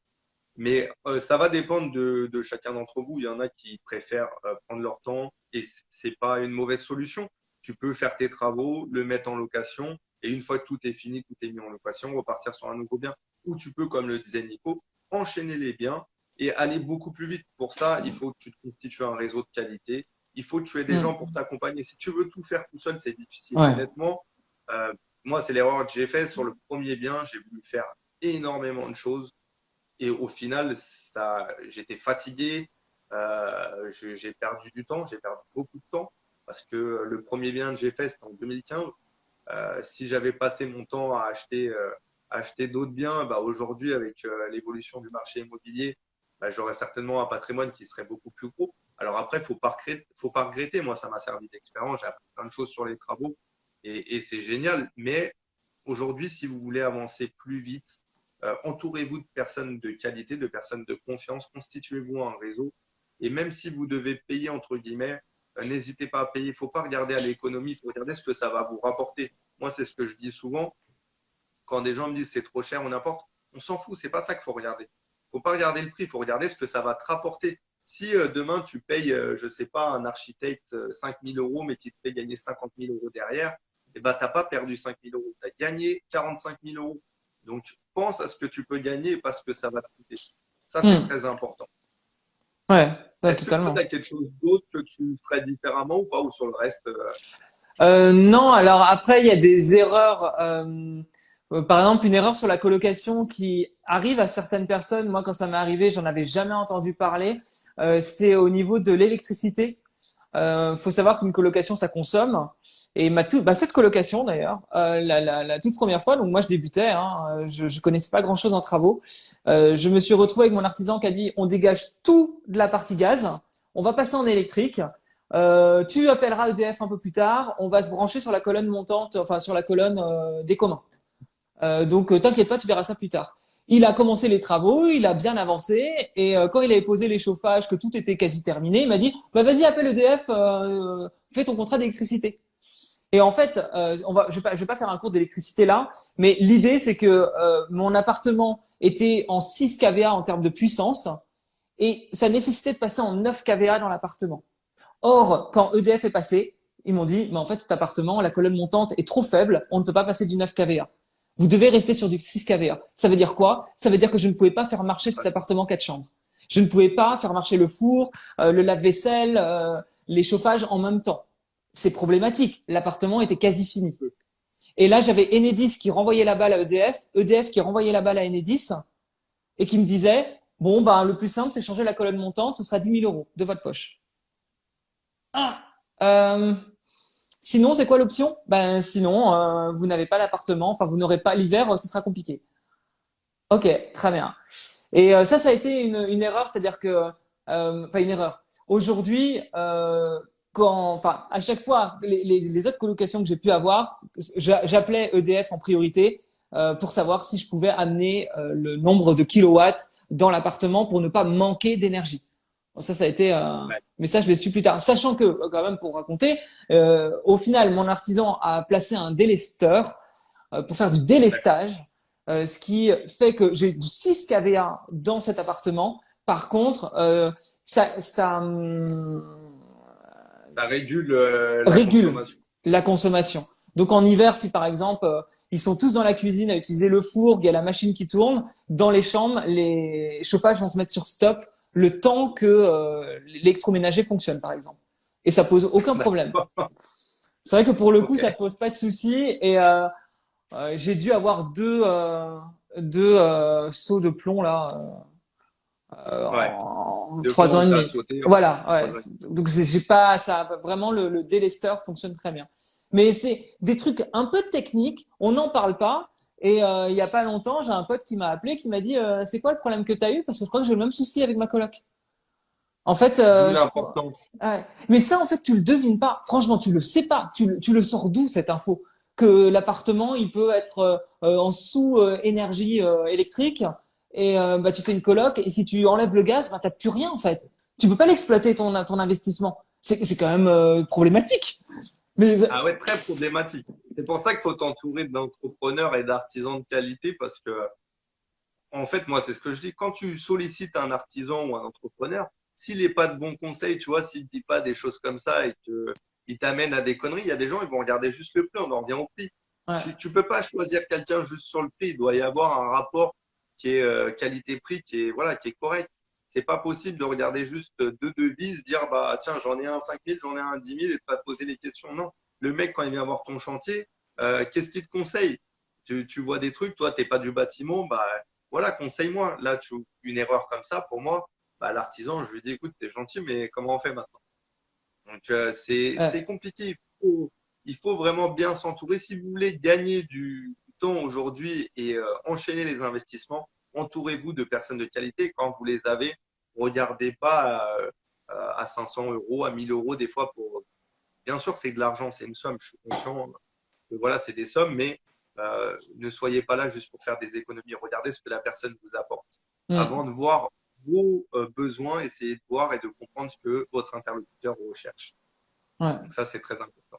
Mais ça va dépendre de chacun d'entre vous. Il y en a qui préfèrent prendre leur temps et c'est pas une mauvaise solution. Tu peux faire tes travaux, le mettre en location et une fois que tout est fini, tout est mis en location, repartir sur un nouveau bien. Ou tu peux, comme le disait Nico, enchaîner les biens et aller beaucoup plus vite. Pour ça, il faut que tu te constitues un réseau de qualité. Il faut que tu aies des gens Mm. pour t'accompagner. Si tu veux tout faire tout seul, c'est difficile. Ouais. Honnêtement, euh, moi, c'est l'erreur que j'ai faite sur le premier bien. J'ai voulu faire énormément de choses et au final, j'étais fatigué. J'ai perdu du temps. J'ai perdu beaucoup de temps parce que le premier bien que j'ai fait, c'était en 2015. Si j'avais passé mon temps à acheter d'autres biens, bah aujourd'hui, avec l'évolution du marché immobilier, bah, j'aurais certainement un patrimoine qui serait beaucoup plus gros. Alors après, faut pas regretter. Moi, ça m'a servi d'expérience. J'ai appris plein de choses sur les travaux et c'est génial. Mais aujourd'hui, si vous voulez avancer plus vite, entourez-vous de personnes de qualité, de personnes de confiance. Constituez-vous un réseau. Et même si vous devez payer, entre guillemets, n'hésitez pas à payer. Il ne faut pas regarder à l'économie. Il faut regarder ce que ça va vous rapporter. Moi, c'est ce que je dis souvent quand des gens me disent c'est trop cher ou n'importe, on s'en fout, c'est pas ça qu'il faut regarder. Il faut pas regarder le prix, il faut regarder ce que ça va te rapporter. Si demain tu payes, je sais pas, un architecte 5 000 euros, mais qui te fait gagner 50 000 euros derrière, eh ben, tu n'as pas perdu 5 000 euros, tu as gagné 45 000 euros. Donc, pense à ce que tu peux gagner et pas ce que ça va te coûter. Ça, c'est Mm. très important. Ouais, ouais, Est-ce que toi, tu totalement. as quelque chose d'autre que tu ferais différemment ou pas, ou sur le reste Non, alors après, il y a des erreurs. Par exemple, une erreur sur la colocation qui arrive à certaines personnes. Moi, quand ça m'est arrivé, j'en avais jamais entendu parler. C'est au niveau de l'électricité. Faut savoir qu'une colocation, ça consomme. Et cette colocation d'ailleurs, la toute première fois, donc moi je débutais, hein, je connaissais pas grand-chose en travaux. Je me suis retrouvé avec mon artisan qui a dit on dégage tout de la partie gaz, on va passer en électrique. Tu appelleras EDF un peu plus tard, on va se brancher sur la colonne montante, enfin sur la colonne des communs. Donc t'inquiète pas, tu verras ça plus tard. Il a commencé les travaux, il a bien avancé et quand il avait posé les chauffages, que tout était quasi terminé, il m'a dit bah vas-y appelle EDF, fais ton contrat d'électricité. Et en fait, je vais pas faire un cours d'électricité là, mais l'idée c'est que mon appartement était en 6 kVA en termes de puissance et ça nécessitait de passer en 9 kVA dans l'appartement. Or, quand EDF est passé, ils m'ont dit, mais en fait, cet appartement, la colonne montante est trop faible, on ne peut pas passer du 9 kVA. Vous devez rester sur du 6 kVA. Ça veut dire quoi? Ça veut dire que je ne pouvais pas faire marcher cet appartement 4 chambres. Je ne pouvais pas faire marcher le four, le lave-vaisselle, les chauffages en même temps. C'est problématique. L'appartement était quasi fini. Et là, j'avais Enedis qui renvoyait la balle à EDF, EDF qui renvoyait la balle à Enedis et qui me disait, bon, ben, le plus simple, c'est changer la colonne montante, ce sera 10 000 euros de votre poche. Ah, euh, sinon, c'est quoi l'option? Ben, sinon, vous n'avez pas l'appartement, enfin, vous n'aurez pas l'hiver, ce sera compliqué. Ok, très bien. Et ça a été une erreur, c'est-à-dire que, enfin, une erreur. Aujourd'hui, enfin, à chaque fois, les autres colocations que j'ai pu avoir, j'appelais EDF en priorité pour savoir si je pouvais amener le nombre de kilowatts dans l'appartement pour ne pas manquer d'énergie. Bon, ça a été, Ouais. mais ça, je l'ai su plus tard. Sachant que, quand même, pour raconter, au final, mon artisan a placé un délesteur pour faire du délestage, ce qui fait que j'ai du 6 kVA dans cet appartement. Par contre, Ça régule la régule consommation. la consommation. Donc en hiver, si par exemple ils sont tous dans la cuisine à utiliser le four, il y a la machine qui tourne, dans les chambres, les chauffages vont se mettre sur stop le temps que l'électroménager fonctionne, par exemple. Et ça pose aucun problème. D'accord. C'est vrai que pour le coup, Ok. ça pose pas de souci. Et j'ai dû avoir deux seaux de plomb là Ouais. en De 3 ans et commencer à demi. sauter en Voilà, ouais. 3 ans. Donc j'ai pas ça vraiment le délesteur fonctionne très bien. Mais c'est des trucs un peu techniques, on n'en parle pas. Et il y a pas longtemps, j'ai un pote qui m'a appelé, qui m'a dit c'est quoi le problème que tu as eu? Parce que je crois que j'ai le même souci avec ma coloc. En fait, D'où je crois. l'importance. Ouais. Mais ça, en fait, tu le devines pas. Franchement, tu le sais pas. Tu le sors d'où cette info? Que l'appartement, il peut être en sous énergie électrique et bah tu fais une coloc et si tu enlèves le gaz, bah t'as plus rien en fait. Tu peux pas l'exploiter ton investissement. C'est quand même problématique. Mais Ah ouais, très problématique. C'est pour ça qu'il faut t'entourer d'entrepreneurs et d'artisans de qualité parce que, en fait, moi, c'est ce que je dis. Quand tu sollicites un artisan ou un entrepreneur, s'il n'est pas de bons conseils, tu vois, s'il ne dit pas des choses comme ça et que il t'amène à des conneries, il y a des gens, ils vont regarder juste le prix, on en revient au prix. ouais, Tu peux pas choisir quelqu'un juste sur le prix. Il doit y avoir un rapport qui est qualité-prix, qui est, voilà, qui est correct. C'est pas possible de regarder juste deux devises, dire, bah, tiens, j'en ai un 5 000, j'en ai un 10 000 et de pas te poser les questions. Non. Le mec, quand il vient voir ton chantier, qu'est-ce qu'il te conseille? Tu vois des trucs, toi, t'es pas du bâtiment, bah, voilà, conseille-moi. Là, une erreur comme ça, pour moi, bah, l'artisan, je lui dis, écoute, t'es gentil, mais comment on fait maintenant? Donc, c'est ouais, compliqué. Il faut vraiment bien s'entourer. Si vous voulez gagner du temps aujourd'hui et enchaîner les investissements, entourez-vous de personnes de qualité. Quand vous les avez, regardez pas à 500 euros, à 1000 euros des fois pour. Bien sûr, c'est de l'argent, c'est une somme. Je suis conscient que voilà, c'est des sommes, mais ne soyez pas là juste pour faire des économies. Regardez ce que la personne vous apporte. hmm, Avant de voir vos besoins, essayez de voir et de comprendre ce que votre interlocuteur recherche. ouais. Donc ça, c'est très important.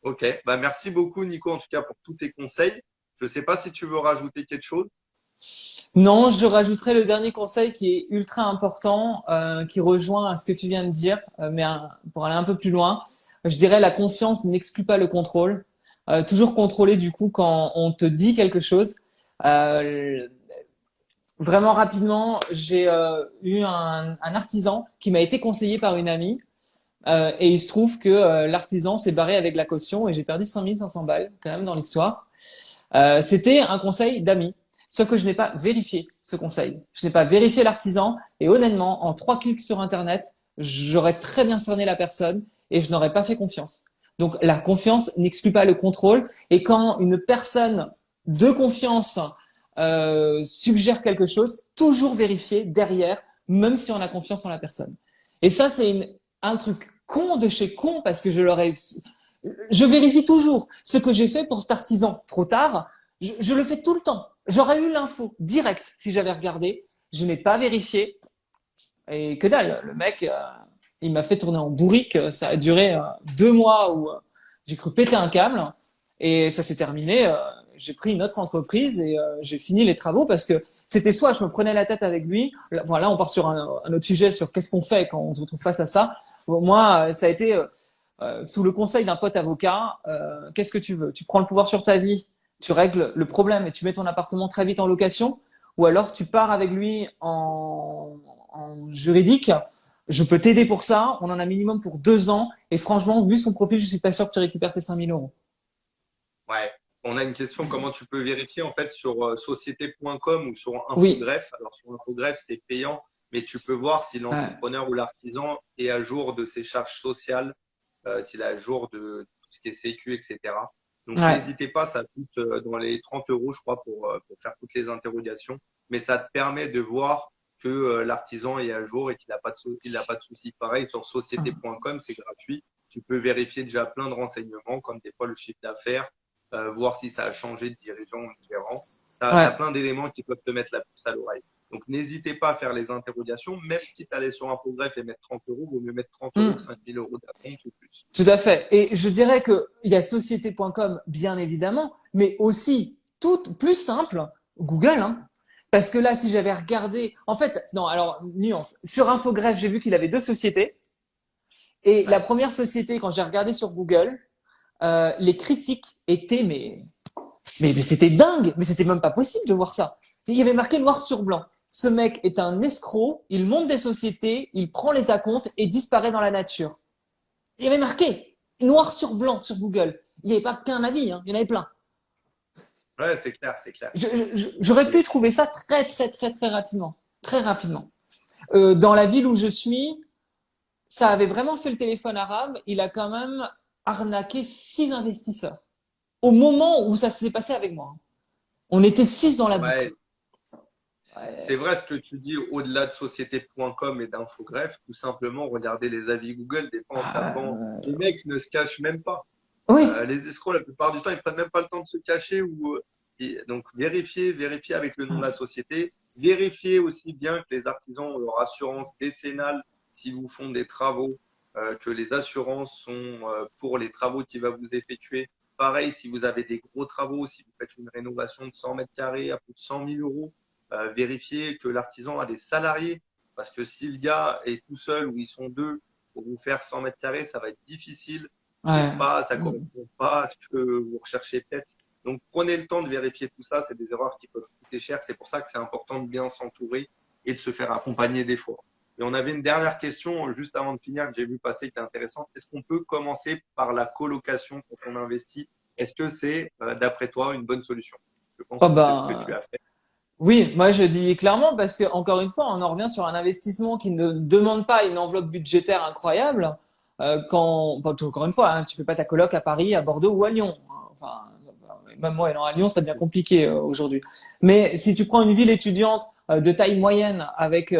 Ok, bah merci beaucoup Nico en tout cas pour tous tes conseils. Je ne sais pas si tu veux rajouter quelque chose. Non, je rajouterais le dernier conseil qui est ultra important, qui rejoint à ce que tu viens de dire, mais pour aller un peu plus loin, je dirais la confiance n'exclut pas le contrôle. Toujours contrôler du coup quand on te dit quelque chose. Euh, Vraiment rapidement, j'ai eu un artisan qui m'a été conseillé par une amie et il se trouve que l'artisan s'est barré avec la caution et j'ai perdu 100 500 balles quand même dans l'histoire. C'était un conseil d'amis. Sauf que je n'ai pas vérifié ce conseil. Je n'ai pas vérifié l'artisan et honnêtement, en 3 clics sur Internet, j'aurais très bien cerné la personne et je n'aurais pas fait confiance. Donc la confiance n'exclut pas le contrôle et quand une personne de confiance suggère quelque chose, toujours vérifier derrière, même si on a confiance en la personne. Et ça, c'est un truc con de chez con parce que je vérifie toujours ce que j'ai fait pour cet artisan trop tard. Je le fais tout le temps. J'aurais eu l'info direct si j'avais regardé. Je n'ai pas vérifié. Et que dalle, le mec, il m'a fait tourner en bourrique. Ça a duré 2 mois où j'ai cru péter un câble. Et ça s'est terminé. J'ai pris une autre entreprise et j'ai fini les travaux parce que c'était soit je me prenais la tête avec lui. Voilà, on part sur un autre sujet sur qu'est-ce qu'on fait quand on se retrouve face à ça. Bon, moi, ça a été sous le conseil d'un pote avocat. Qu'est-ce que tu veux? Tu prends le pouvoir sur ta vie, tu règles le problème et tu mets ton appartement très vite en location, ou alors tu pars avec lui en juridique. Je peux t'aider pour ça. On en a minimum pour 2 ans. Et franchement, vu son profil, je suis pas sûr que tu récupères tes 5 000 euros. Ouais. On a une question, comment tu peux vérifier en fait sur société.com ou sur Oui, Infogreffe. Alors sur Infogreffe, c'est payant, mais tu peux voir si Ouais. l'entrepreneur ou l'artisan est à jour de ses charges sociales, s'il est à jour de tout ce qui est sécu, etc. Donc, Ouais. n'hésitez pas, ça coûte dans les 30 euros, je crois, pour faire toutes les interrogations. Mais ça te permet de voir que l'artisan est à jour et qu'il n'a pas il a pas de soucis. Pareil, sur société.com, c'est gratuit. Tu peux vérifier déjà plein de renseignements, comme des fois le chiffre d'affaires, voir si ça a changé de dirigeant ou de gérant. Tu as Ouais. plein d'éléments qui peuvent te mettre la puce à l'oreille. Donc, n'hésitez pas à faire les interrogations. Même quitte à aller sur Infogreffe et mettre 30 euros, vaut mieux mettre 30 euros que Hmm. 5 000 euros d'acompte ou plus. Tout à fait. Et je dirais que il y a société.com, bien évidemment, mais aussi tout plus simple, Google, hein. Parce que là, si j'avais regardé, en fait, non, alors, nuance. Sur Infogreffe, j'ai vu qu'il avait deux sociétés. Et la Ouais. première société, quand j'ai regardé sur Google, les critiques étaient, mais c'était dingue, mais c'était même pas possible de voir ça. Il y avait marqué noir sur blanc. Ce mec est un escroc, il monte des sociétés, il prend les acomptes et disparaît dans la nature. Il y avait marqué noir sur blanc sur Google. Il n'y avait pas qu'un avis, hein, il y en avait plein. Ouais, c'est clair, c'est clair. J'aurais pu Et trouver ça très, très, très, très rapidement. Très rapidement. Dans la ville où je suis, ça avait vraiment fait le téléphone arabe. Il a quand même arnaqué 6 investisseurs. Au moment où ça s'est passé avec moi. On était 6 dans la boucle. ouais, c'est Ouais. vrai ce que tu dis au-delà de société.com et d'Infogreffe. Tout simplement, regardez les avis Google. Des fois, en tapant, les mecs ne se cachent même pas. Oui. Les escrocs, la plupart du temps, ils prennent même pas le temps de se cacher. Donc, vérifiez avec le nom de la société. Vérifiez aussi bien que les artisans ont leur assurance décennale si vous font des travaux, que les assurances sont pour les travaux qu'il va vous effectuer. Pareil, si vous avez des gros travaux, si vous faites une rénovation de 100 mètres carrés à plus de 100 000 euros, vérifiez que l'artisan a des salariés. Parce que si le gars est tout seul ou ils sont deux pour vous faire 100 mètres carrés, ça va être difficile. Ouais. Ça correspond pas à ce que vous recherchez peut-être. Donc, prenez le temps de vérifier tout ça. C'est des erreurs qui peuvent coûter cher. C'est pour ça que c'est important de bien s'entourer et de se faire accompagner des fois. Et on avait une dernière question juste avant de finir que j'ai vu passer qui est intéressante. Est-ce qu'on peut commencer par la colocation quand on investit? Est-ce que c'est, d'après toi, une bonne solution? Je pense Oh que c'est ce que tu ben, as fait. oui, moi je dis clairement parce que encore une fois, on en revient sur un investissement qui ne demande pas une enveloppe budgétaire incroyable. Encore une fois, hein, tu fais pas ta coloc à Paris, à Bordeaux ou à Lyon, hein. Enfin, même moi, étant à Lyon, ça devient compliqué aujourd'hui. Mais si tu prends une ville étudiante de taille moyenne avec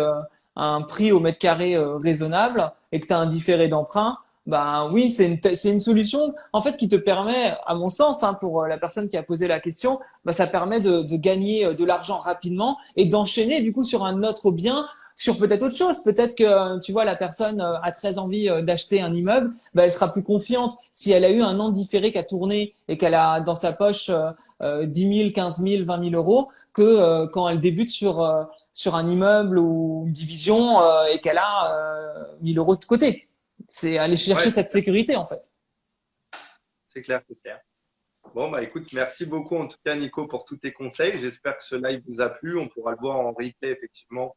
un prix au mètre carré raisonnable et que tu as un différé d'emprunt, ben oui, c'est une solution en fait qui te permet, à mon sens, hein, pour la personne qui a posé la question, bah, ça permet de gagner de l'argent rapidement et d'enchaîner du coup sur un autre bien, sur peut-être autre chose. Peut-être que tu vois la personne a très envie d'acheter un immeuble, bah, elle sera plus confiante si elle a eu un an différé qui a tourné et qu'elle a dans sa poche 10 000, 15 000, 20 000 euros que quand elle débute sur un immeuble ou une division et qu'elle a 1000 euros de côté. C'est aller chercher Ouais, cette sécurité en fait. c'est clair, c'est clair. Bon, bah écoute, merci beaucoup en tout cas, Nico, pour tous tes conseils. J'espère que ce live vous a plu. On pourra le voir en replay, effectivement,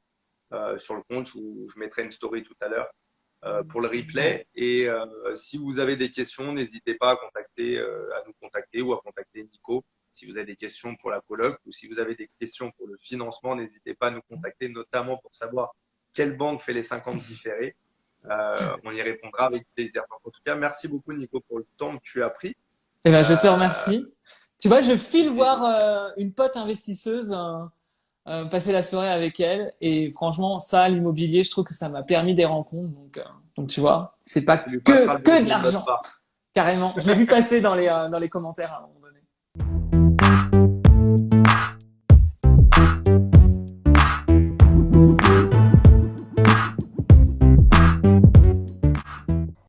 sur le compte. Je mettrai une story tout à l'heure pour le Ouais. replay. Et si vous avez des questions, n'hésitez pas à nous contacter ou à contacter Nico. Si vous avez des questions pour la coloc ou si vous avez des questions pour le financement, n'hésitez pas à nous contacter, notamment pour savoir quelle banque fait les 50 différés. On y répondra avec plaisir. Donc, en tout cas, merci beaucoup, Nico, pour le temps que tu as pris. Eh ben, je te Euh, remercie. Tu vois, je file C'était voir une pote investisseuse, passer la soirée avec elle, et franchement, ça, l'immobilier, je trouve que ça m'a permis des rencontres. Donc tu vois, c'est pas Tu lui passeras le que de bonjour de notre l'argent, part. carrément. Je l'ai vu passer dans les commentaires, hein.